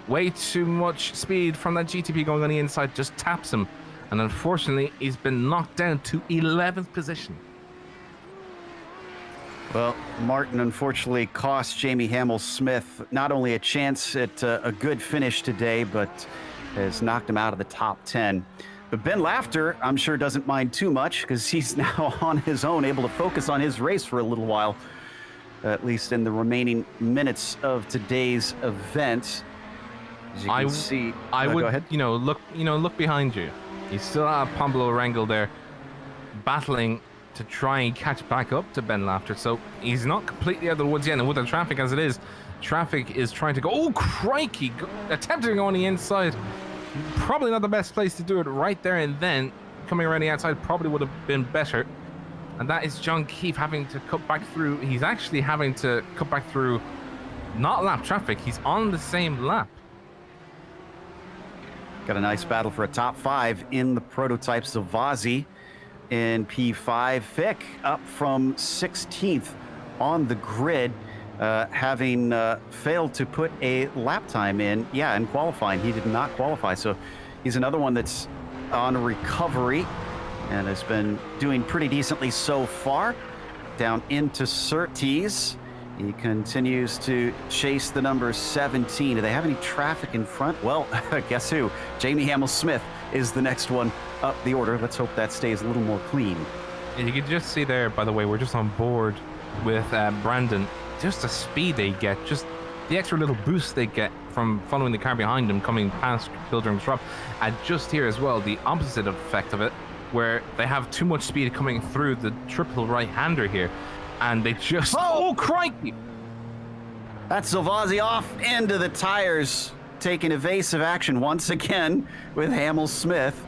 way too much speed from that GTP going on the inside. Just taps him. And unfortunately, he's been knocked down to 11th position. Well, Martin unfortunately cost Jamie Hamel-Smith not only a chance at a good finish today, but has knocked him out of the top 10. But Ben Laughter, I'm sure, doesn't mind too much because he's now on his own, able to focus on his race for a little while, at least in the remaining minutes of today's event. As you can see, I would, go ahead. Look behind you. You still have Pablo Rangel there, battling to try and catch back up to Ben Laughter. So he's not completely out of the woods yet, and with the traffic as it is, traffic is trying to go. Oh, crikey! Attempting to go on the inside. Probably not the best place to do it right there and then. Coming around the outside probably would have been better. And that is John Keefe having to cut back through. He's actually having to cut back through, not lap traffic. He's on the same lap. Got a nice battle for a top 5 in the prototype. Zavazi in P5. Fick up from 16th on the grid, having failed to put a lap time in. Yeah, in qualifying, he did not qualify. So he's another one that's on recovery and has been doing pretty decently so far. Down into Surtees. He continues to chase the number 17. Do they have any traffic in front? Well, guess who? Jamie Hamel-Smith is the next one up the order. Let's hope that stays a little more clean. And you can just see there, by the way, we're just on board with Brandon. Just the speed they get, just the extra little boost they get from following the car behind him coming past Pilgrim's Drop. And just here as well, the opposite effect of it, where they have too much speed coming through the triple right-hander here. And they just... Oh, crikey! That's Zavazi off into the tires, taking evasive action once again with Hamel-Smith.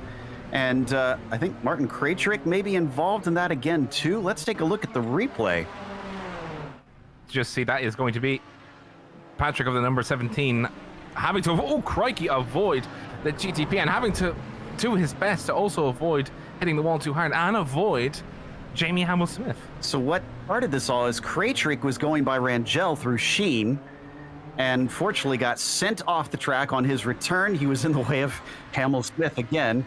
And I think Martin Kraytrick may be involved in that again, too. Let's take a look at the replay. Just see, that is going to be Patrick of the number 17 having to, oh, crikey, avoid the GTP and having to do his best to also avoid hitting the wall too hard and avoid Jamie Hamel-Smith. So what started this all is Kraytrick was going by Rangel through Sheen, and fortunately got sent off the track on his return. He was in the way of Kamel Smith again.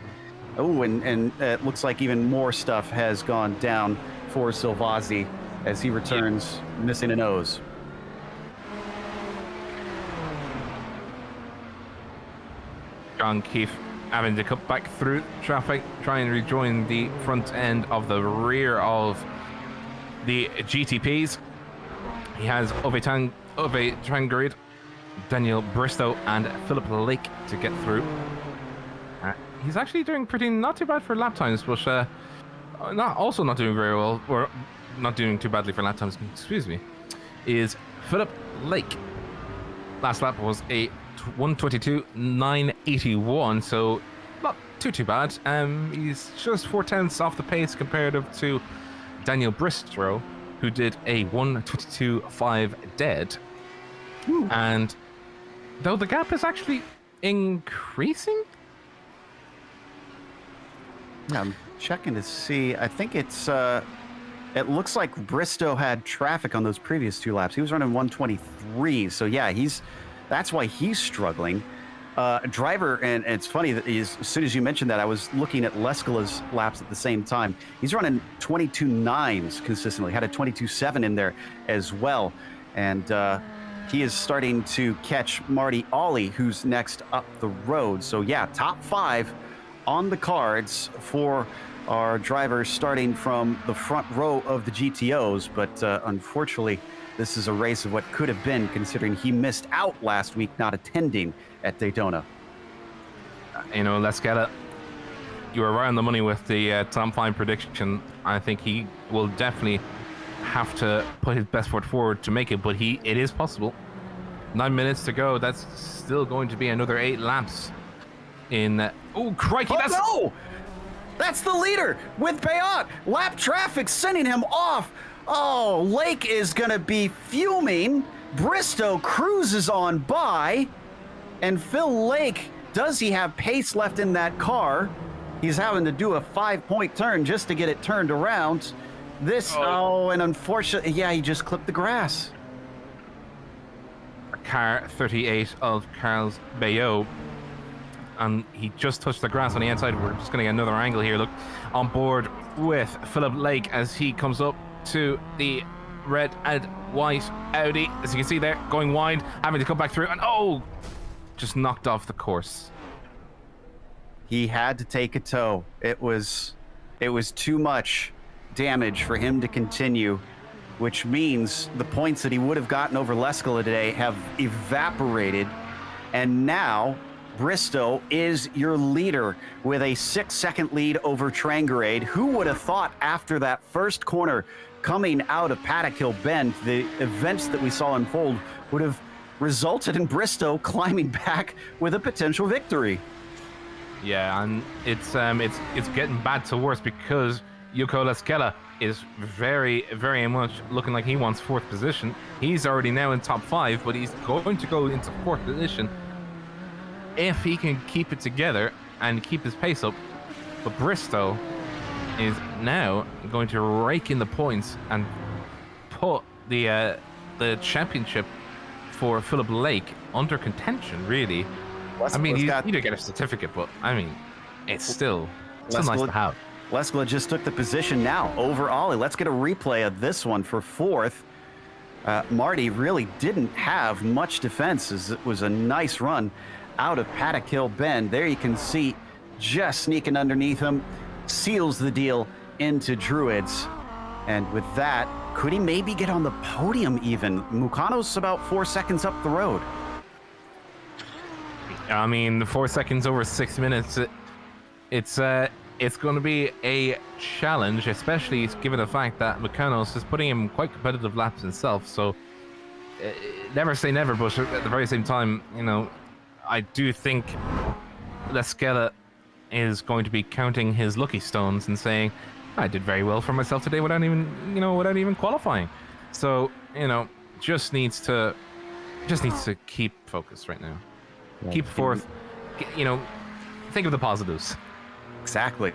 Oh, and it looks like even more stuff has gone down for Silvazzi as he returns, missing a nose. John Keefe having to cut back through traffic, try and rejoin the front end of the rear of the GTPs. He has Ove Trangerid, Daniel Bristow, and Philip Lake to get through. He's actually doing not too bad for lap times, but not doing very well, or not doing too badly for lap times, excuse me, is Philip Lake. Last lap was a 1:22.981, so not too bad. He's just 4/10 off the pace comparative to Daniel Bristow, who did a 1:22.5 dead. Ooh. And though the gap is actually increasing. I'm checking to see. I think it's it looks like Bristow had traffic on those previous 2 laps. He was running 1:23, so yeah, that's why he's struggling. Driver, and it's funny that as soon as you mentioned that, I was looking at Leskala's laps at the same time. He's running 22.9s consistently, had a 22.7 in there as well. And he is starting to catch Marty Ollie, who's next up the road. So yeah, top 5 on the cards for our drivers starting from the front row of the GTOs. But unfortunately, this is a race of what could have been, considering he missed out last week not attending at Daytona. Leskala, you were right on the money with the top 5 prediction. I think he will definitely have to put his best foot forward to make it, but it is possible. 9 minutes to go. That's still going to be another 8 laps in... oh, crikey! No! That's the leader with Bayat. Lap traffic sending him off. Oh, Lake is going to be fuming. Bristow cruises on by. And Phil Lake, does he have pace left in that car? He's having to do a 5-point turn just to get it turned around. And unfortunately, yeah, he just clipped the grass. Car 38 of Carlos Bayot. And he just touched the grass on the outside. We're just going to get another angle here. Look, on board with Philip Lake as he comes up to the red and white Audi. As you can see there, going wide, having to come back through, and just knocked off the course. He had to take a tow. It was too much damage for him to continue, which means the points that he would have gotten over Leskala today have evaporated. And now Bristow is your leader with a 6-second lead over Trangerade. Who would have thought after that first corner coming out of Paddock Hill Bend, the events that we saw unfold would have resulted in Bristow climbing back with a potential victory? Yeah, and it's getting bad to worse because Yuko Leskala is very, very much looking like he wants 4th position. He's already now in top 5, but he's going to go into 4th position if he can keep it together and keep his pace up. But Bristow is now going to rake in the points and put the championship for Philip Lake under contention, really. I mean, you need to get a certificate, but I mean, it's still nice to have. Leskala just took the position now over Ollie. Let's get a replay of this one for 4th. Marty really didn't have much defense, as it was a nice run out of Paddock Hill Bend. There you can see just sneaking underneath him, seals the deal into Druids. And with that, could he maybe get on the podium even? Mukano's about 4 seconds up the road. I mean, 4 seconds over 6 minutes, it's going to be a challenge, especially given the fact that Mukano's is putting him quite competitive laps himself. So never say never, but at the very same time, I do think Leskala is going to be counting his lucky stones and saying, I did very well for myself today without even qualifying. So, just needs to keep focused right now. Yeah, keep 4th. Think of the positives. Exactly.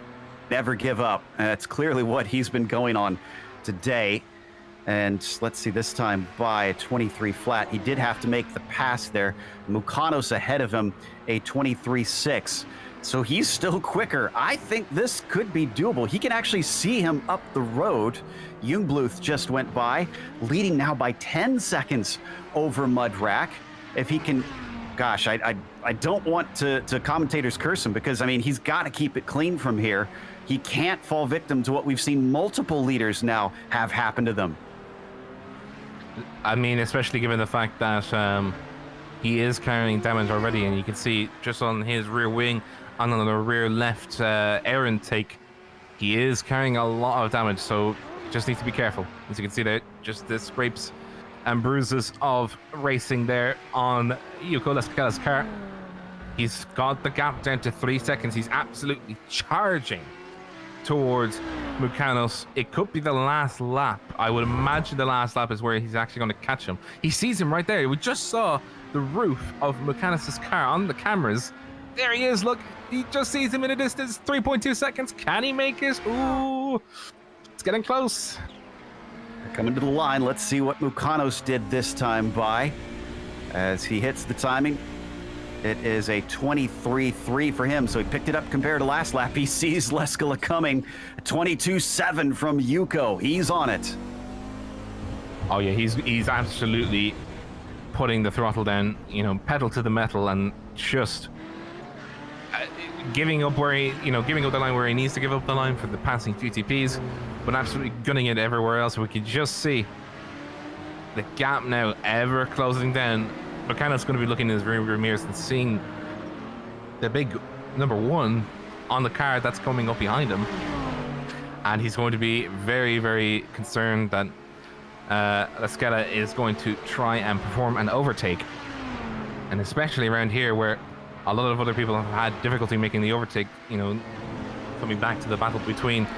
Never give up. That's clearly what he's been going on today. And let's see, this time by a 23 flat. He did have to make the pass there. Mukanos ahead of him, a 23.6. So he's still quicker. I think this could be doable. He can actually see him up the road. Jungbluth just went by, leading now by 10 seconds over Mudrack. If he can, gosh, I don't want to commentators curse him because, I mean, he's got to keep it clean from here. He can't fall victim to what we've seen multiple leaders now have happen to them. I mean, especially given the fact that he is carrying damage already, and you can see just on his rear wing, and on the rear left air intake, he is carrying a lot of damage, so just need to be careful. As you can see there, just the scrapes and bruises of racing there on Yuko Lescala's car. He's got the gap down to 3 seconds. He's absolutely charging towards Mukanos. It could be the last lap. I would imagine the last lap is where he's actually going to catch him. He sees him right there. We just saw the roof of Mukanos' car on the cameras. There he is, look. He just sees him in a distance. 3.2 seconds. Can he make it? Ooh, it's getting close. Coming to the line, let's see what Mukanos did this time by. As he hits the timing, it is a 23.3 for him, so he picked it up compared to last lap. He sees Leskala coming. 22.7 from Yuko. He's on it. Oh yeah, he's absolutely putting the throttle down, you know, pedal to the metal, and just giving up where he, you know, giving up the line where he needs to give up the line for the passing GTPs, but absolutely gunning it everywhere else. We can just see the gap now ever closing down. Mukanos going to be looking in his rear mirrors and seeing the big number 1 on the car that's coming up behind him, and he's going to be very, very concerned that Lescala is going to try and perform an overtake, and especially around here where a lot of other people have had difficulty making the overtake, you know, coming back to the battle between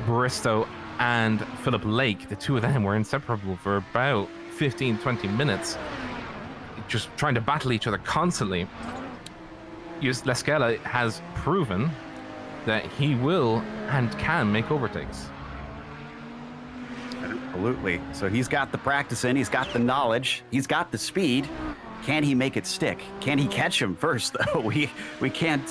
Bristow and Philip Lake. The two of them were inseparable for about 15-20 minutes, just trying to battle each other constantly. Lescala has proven that he will and can make overtakes. Absolutely. So he's got the practice in, he's got the knowledge, he's got the speed. Can he make it stick? Can he catch him first, though? We can't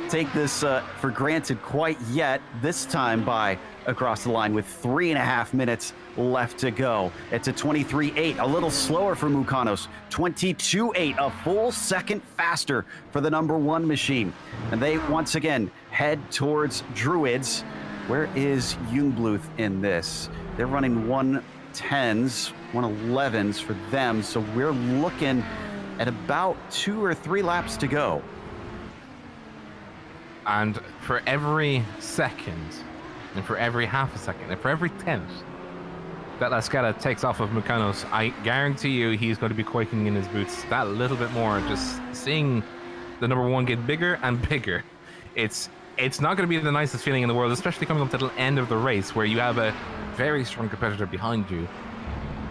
take this for granted quite yet. This time by across the line with 3.5 minutes left to go. It's a 23.8, a little slower for Mukanos. 22.8, a full second faster for the number 1 machine. And they once again head towards Druids. Where is Jungbluth in this? They're running 110s, 111s for them. So we're looking at about 2 or 3 laps to go. And for every second, and for every half a second, and for every 10th that Lescala takes off of Mukanos, I guarantee you he's going to be quaking in his boots that little bit more. Just seeing the number 1 get bigger and bigger. It's not going to be the nicest feeling in the world, especially coming up to the end of the race where you have a very strong competitor behind you,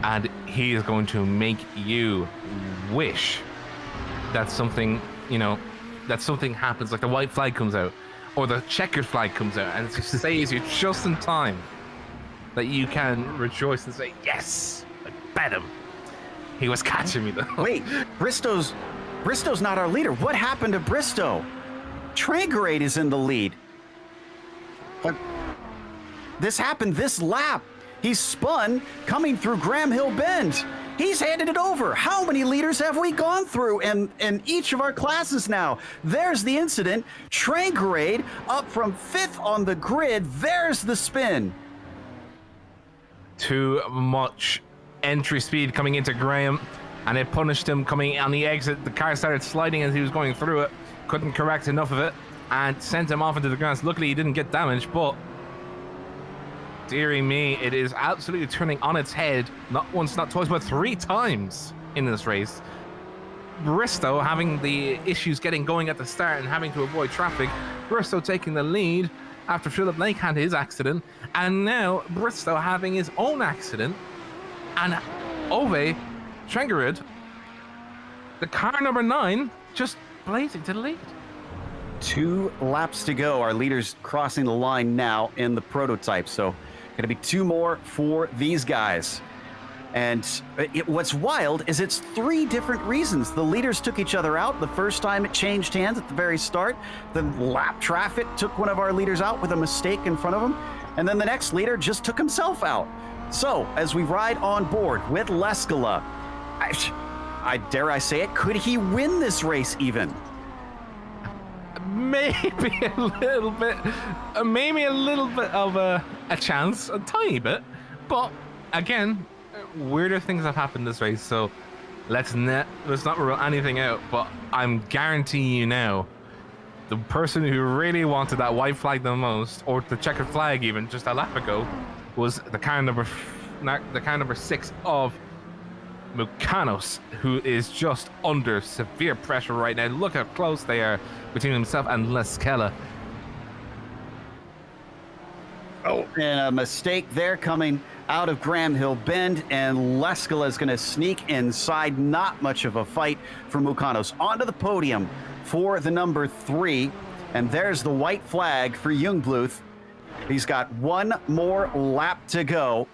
and he is going to make you wish that something, you know, that something happens, like the white flag comes out or the checkered flag comes out, and it just saves you just in time that you can rejoice and say, yes, I bet him. He was catching me though. Wait, Bristow's not our leader. What happened to Bristow? Trangarade is in the lead. But this happened this lap. He's spun coming through Graham Hill Bend. He's handed it over. How many leaders have we gone through in each of our classes now? There's the incident. Trangarade up from 5th on the grid. There's the spin. Too much entry speed coming into Graham, and it punished him coming on the exit. The car started sliding as he was going through it. Couldn't correct enough of it and sent him off into the grass. Luckily, he didn't get damaged, but dearie me, it is absolutely turning on its head, not once, not twice, but 3 times in this race. Bristow having the issues getting going at the start and having to avoid traffic. Bristow taking the lead after Philip Lake had his accident, and now Bristow having his own accident, and Ove Trangarade, the car number 9, just blazing to the lead. 2 laps to go. Our leaders crossing the line now in the prototype. So going to be 2 more for these guys. And what's wild is it's 3 different reasons. The leaders took each other out. The first time it changed hands at the very start. The lap traffic took one of our leaders out with a mistake in front of him. And then the next leader just took himself out. So as we ride on board with Leskala, I dare I say it, could he win this race even? Maybe a little bit of a chance, a tiny bit. But again, weirder things have happened this race, so let's not rule anything out. But I'm guaranteeing you now, the person who really wanted that white flag the most, or the checkered flag even just a lap ago, was the car number 6 of Mukanos, who is just under severe pressure right now. Look how close they are between himself and Leskala. Oh, and a mistake there coming out of Graham Hill Bend, and Leskala is going to sneak inside. Not much of a fight for Mukanos. Onto the podium for the number 3, and there's the white flag for Jungbluth. He's got 1 more lap to go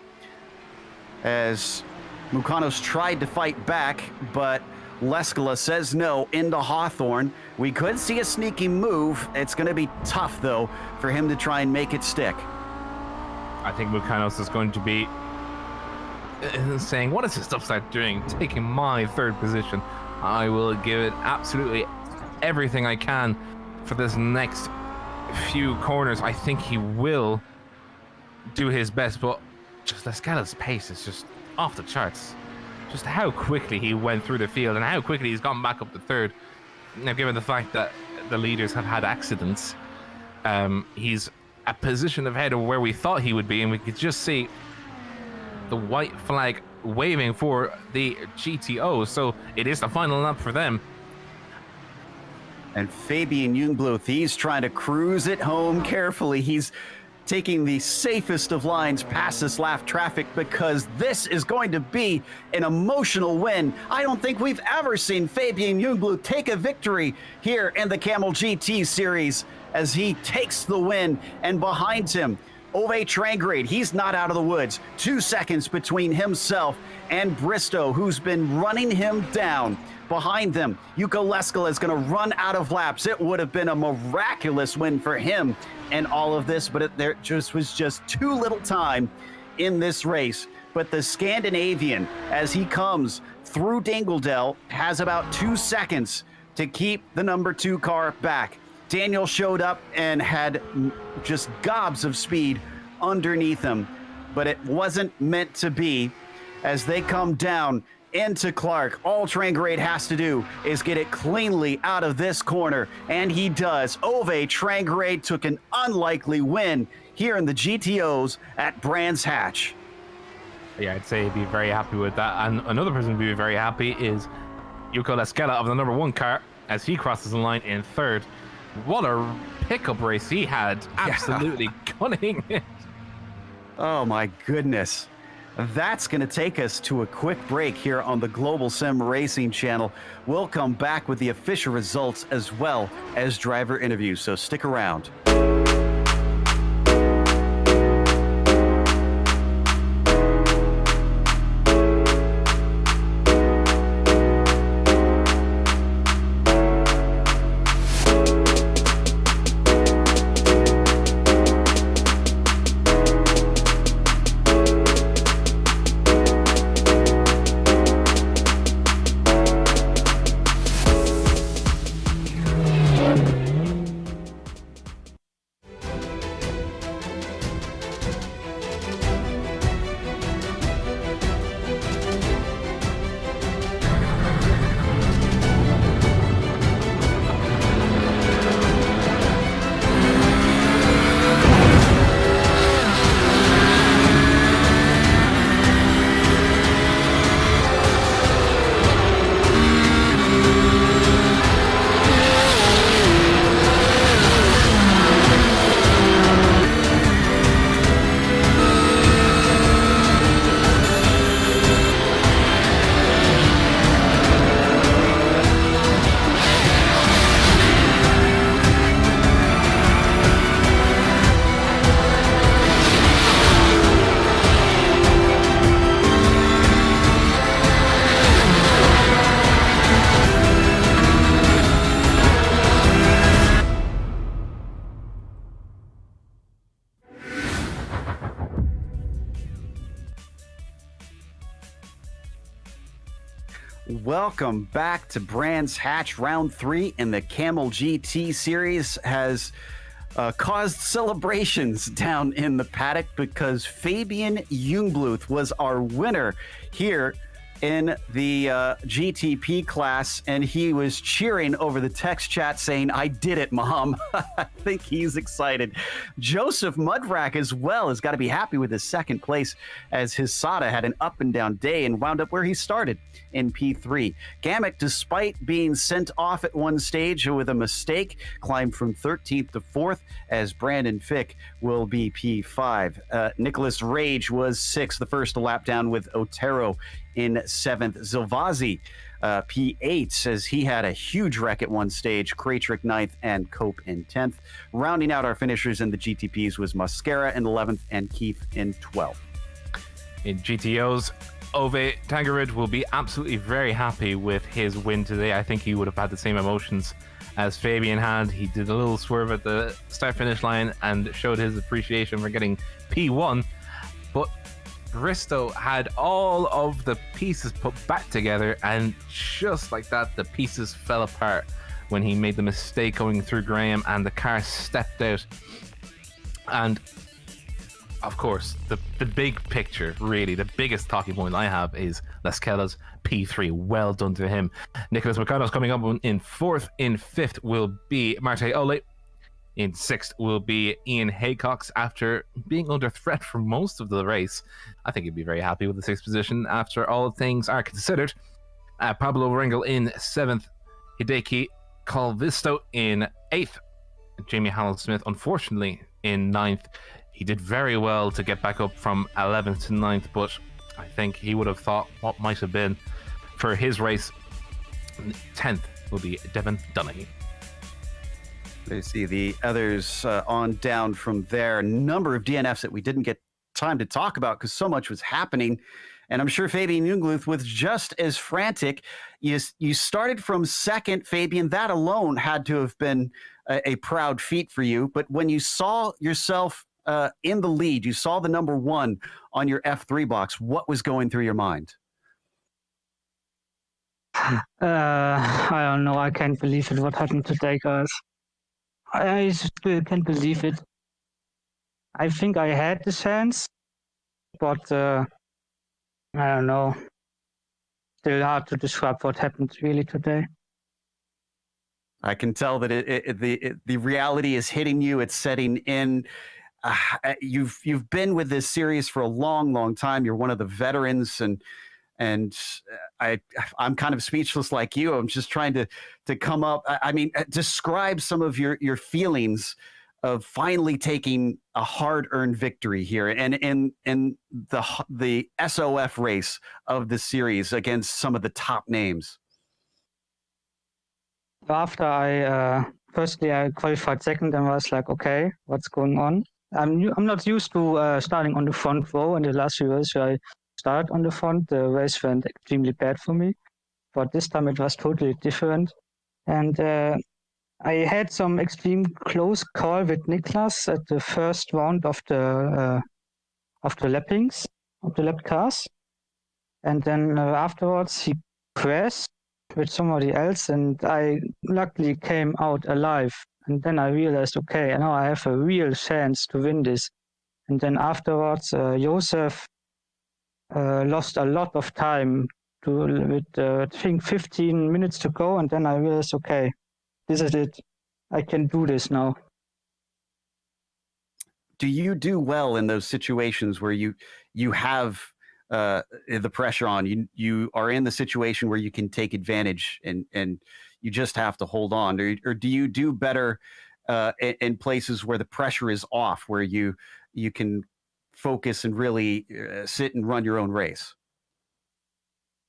as Mukanos tried to fight back, but Leskala says no into Hawthorne. We could see a sneaky move. It's going to be tough, though, for him to try and make it stick. I think Mukanos is going to be saying, what is this upside doing? Taking my 3rd position. I will give it absolutely everything I can for this next few corners. I think he will do his best, but just Leskala's pace is just off the charts. Just how quickly he went through the field and how quickly he's gone back up to 3rd. Now, given the fact that the leaders have had accidents, he's a position ahead of where we thought he would be, and we could just see the white flag waving for the GTO. So it is the final lap for them. And Fabian Jungbluth, he's trying to cruise it home carefully. He's taking the safest of lines past this lap traffic because this is going to be an emotional win. I don't think we've ever seen Fabian Jungbluth take a victory here in the Kamel GT series as he takes the win, and behind him, Ove Trangrade, he's not out of the woods. 2 seconds between himself and Bristow, who's been running him down. Behind them, Yuko Leskala is going to run out of laps. It would have been a miraculous win for him and all of this, but there was just too little time in this race. But the Scandinavian, as he comes through Dingledell, has about 2 seconds to keep the number 2 car back. Daniel showed up and had just gobs of speed underneath him, but it wasn't meant to be. As they come down into Clark, all Trangrade has to do is get it cleanly out of this corner, and he does. Ove Trangrade took an unlikely win here in the GTOs at Brands Hatch. Yeah, I'd say he'd be very happy with that. And another person who'd be very happy is Yuko Leskala of the number 1 car as he crosses the line in 3rd. What a pickup race he had. Absolutely gunning it. Oh my goodness. That's going to take us to a quick break here on the Global Sim Racing channel. We'll come back with the official results as well as driver interviews, so stick around. Welcome back to Brands Hatch. Round 3 in the Kamel GT series has caused celebrations down in the paddock because Fabian Jungbluth was our winner here in the GTP class, and he was cheering over the text chat saying, "I did it, Mom." I think he's excited. Joseph Mudrack as well has got to be happy with his second place, as his Sada had an up and down day and wound up where he started in P3. Gamek, despite being sent off at one stage with a mistake, climbed from 13th to 4th, as Brandon Fick will be P5. Nicholas Rage was 6th, the first lap down with Otero in 7th. Zilvazi, P8, says he had a huge wreck at one stage. Kraytrick 9th and Cope in 10th. Rounding out our finishers in the GTPs was Mascara in 11th and Keith in 12th. In GTOs, Ove Tangerid will be absolutely very happy with his win today. I think he would have had the same emotions as Fabian had. He did a little swerve at the start-finish line and showed his appreciation for getting P1, but Bristow had all of the pieces put back together, and just like that, the pieces fell apart when he made the mistake going through Graham and the car stepped out. And of course, the big picture, really, the biggest talking point I have is Laskella's P3. Well done to him. Nicholas Mercado's coming up in 4th. In 5th will be Marte Ole. In 6th will be Ian Haycox. After being under threat for most of the race, I think he'd be very happy with the 6th position after all things are considered. Pablo Rengel in 7th. Hideki Calvisto in 8th. Jamie Howell-Smith, unfortunately, in 9th. He did very well to get back up from 11th to 9th, but I think he would have thought what might have been for his race. 10th will be Devin Dunahee. Let's see the others on down from there. A number of DNFs that we didn't get time to talk about because so much was happening. And I'm sure Fabian Jungbluth was just as frantic. You started from 2nd, Fabian. That alone had to have been a proud feat for you. But when you saw yourself in the lead, you saw the number 1 on your F3 box, what was going through your mind? I don't know. I can't believe it. What happened today, guys? I still can't believe it. I think I had the chance, but I don't know. Still hard to describe what happened really today. I can tell that the reality is hitting you. It's setting in. You've been with this series for a long time. You're one of the veterans, and I'm kind of speechless like you. I'm just trying to come up. I mean, describe some of your feelings of finally taking a hard-earned victory here, and in the SOF race of the series against some of the top names. After I qualified 2nd and was like, okay, what's going on? I'm not used to starting on the front row. In the last few years, I started on the front. The race went extremely bad for me, but this time it was totally different. And I had some extreme close call with Niklas at the first round of the lappings of the lap cars, and then afterwards he crashed with somebody else, and I luckily came out alive. And then I realized, okay, now I have a real chance to win this. And then afterwards, Joseph lost a lot of time with I think 15 minutes to go, and then I realized, okay, this is it. I can do this now. Do you do well in those situations where you have the pressure on? You are in the situation where you can take advantage and you just have to hold on, or do you do better in places where the pressure is off, where you can focus and really sit and run your own race?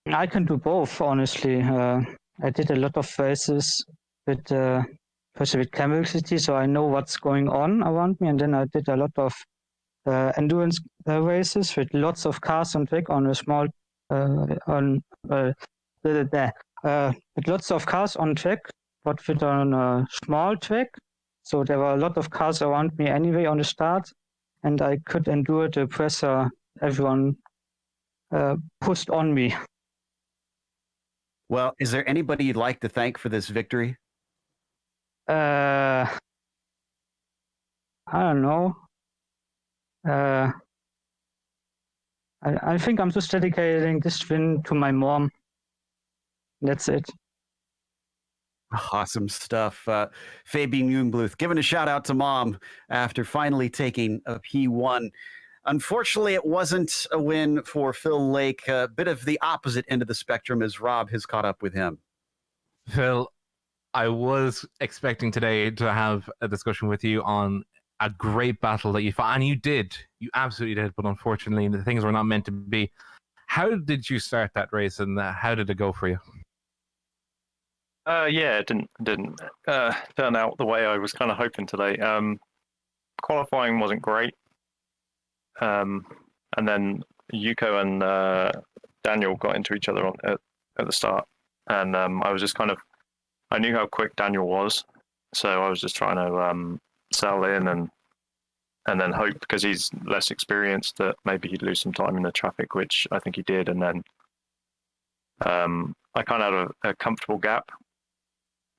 I can do both, honestly. I did a lot of races with especially with Kamel GT, so I know what's going on around me. And then I did a lot of endurance races with lots of cars on track on a small with lots of cars on track, but with on a small track. So there were a lot of cars around me anyway on the start, and I could endure the pressure everyone pushed on me. Well, is there anybody you'd like to thank for this victory? I don't know. I think I'm just dedicating this win to my mom. That's it. Awesome stuff. Fabian Jungbluth giving a shout out to mom after finally taking a P1. Unfortunately, it wasn't a win for Phil Lake. A bit of the opposite end of the spectrum as Rob has caught up with him. Phil, I was expecting today to have a discussion with you on a great battle that you fought, and you did. You absolutely did, but unfortunately, the things were not meant to be. How did you start that race, and how did it go for you? Yeah, it didn't turn out the way I was kind of hoping today. Qualifying wasn't great, and then Yuko and Daniel got into each other at the start, and I was just I knew how quick Daniel was, so I was just trying to settle in and then hope, because he's less experienced, that maybe he'd lose some time in the traffic, which I think he did, and then I kind of had a comfortable gap.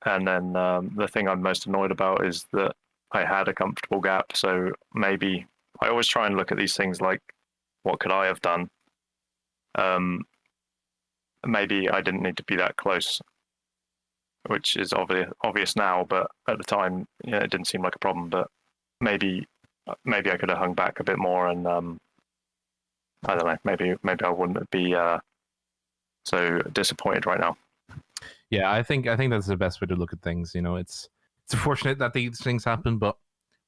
And then the thing I'm most annoyed about is that I had a comfortable gap. So maybe I always try and look at these things like, what could I have done? Maybe I didn't need to be that close, which is obvious now. But at the time, it didn't seem like a problem. But maybe I could have hung back a bit more, and I don't know. Maybe I wouldn't be so disappointed right now. Yeah, I think that's the best way to look at things. It's unfortunate that these things happen, but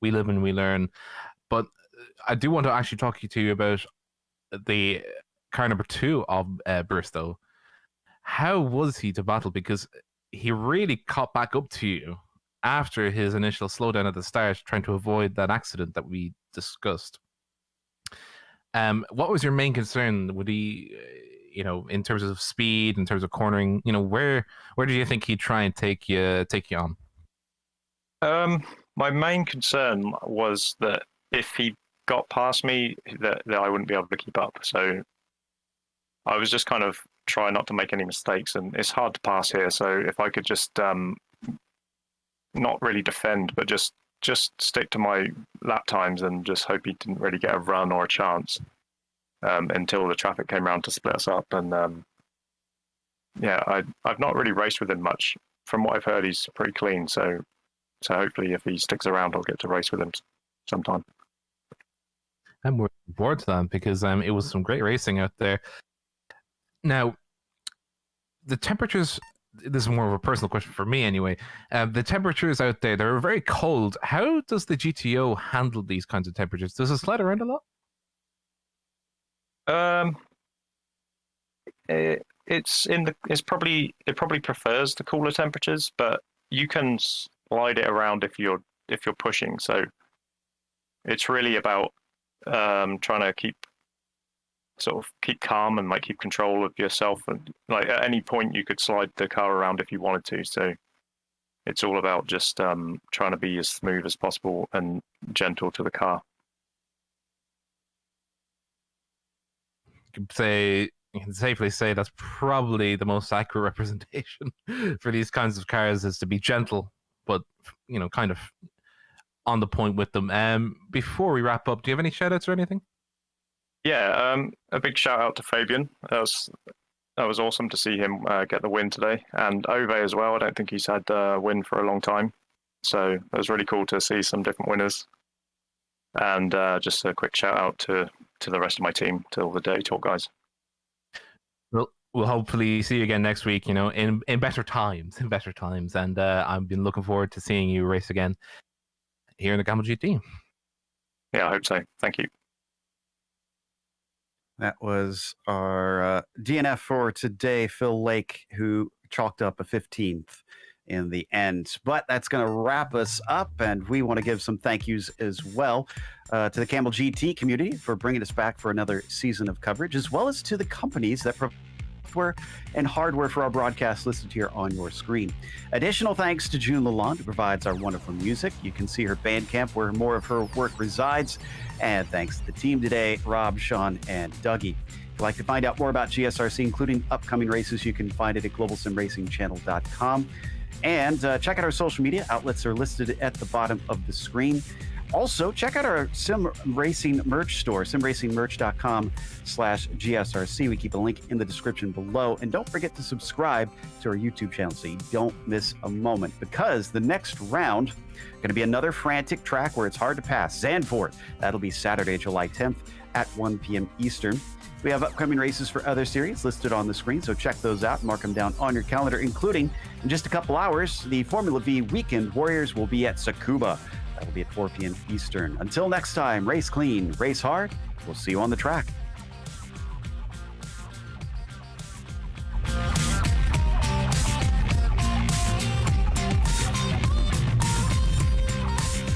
we live and we learn. But I do want to actually talk to you about the car number 2 of Bristow. How was he to battle? Because he really caught back up to you after his initial slowdown at the start, trying to avoid that accident that we discussed. What was your main concern? Would he, in terms of speed, in terms of cornering, where do you think he'd try and take you on? My main concern was that if he got past me, that I wouldn't be able to keep up. So I was just kind of trying not to make any mistakes, and it's hard to pass here. So if I could just not really defend, but just stick to my lap times and just hope he didn't really get a run or a chance until the traffic came around to split us up. And I've not really raced with him much. From what I've heard, he's pretty clean. So hopefully, if he sticks around, I'll get to race with him sometime. I'm looking forward to that, because it was some great racing out there. Now, the temperatures, this is more of a personal question for me anyway. The temperatures out there, they're very cold. How does the GTO handle these kinds of temperatures? Does it slide around a lot? It probably prefers the cooler temperatures, but you can slide it around if you're pushing. So it's really about trying to keep calm and keep control of yourself, and at any point you could slide the car around if you wanted to. So it's all about just trying to be as smooth as possible and gentle to the car. You can safely say that's probably the most accurate representation for these kinds of cars, is to be gentle, but kind of on the point with them. Before we wrap up, do you have any shout outs or anything? Yeah, a big shout out to Fabian. That was awesome to see him get the win today, and Ove as well. I don't think he's had a win for a long time, so it was really cool to see some different winners. And just a quick shout out to the rest of my team, to all the Dirty Talk guys. We'll hopefully see you again next week, in better times. And I've been looking forward to seeing you race again here in the Kamel GT. Yeah, I hope so. Thank you. That was our DNF for today, Phil Lake, who chalked up a 15th in the end. But that's going to wrap us up, and we want to give some thank yous as well to the Kamel GT community for bringing us back for another season of coverage, as well as to the companies that provide software and hardware for our broadcast listed here on your screen. Additional thanks to June Lalonde, who provides our wonderful music. You can see her Bandcamp, where more of her work resides. And thanks to the team today, Rob, Sean, and Dougie. If you'd like to find out more about GSRC, including upcoming races, you can find it at globalsimracingchannel.com. And check out our social media. Outlets are listed at the bottom of the screen. Also, check out our SimRacing merch store, simracingmerch.com/GSRC. We keep a link in the description below. And don't forget to subscribe to our YouTube channel so you don't miss a moment, because the next round going to be another frantic track where it's hard to pass. Zandvoort. That'll be Saturday, July 10th at 1 p.m. Eastern. We have upcoming races for other series listed on the screen, so check those out. Mark them down on your calendar, including in just a couple hours, the Formula V Weekend Warriors will be at Tsukuba. That will be at 4 p.m. Eastern. Until next time, race clean, race hard. We'll see you on the track.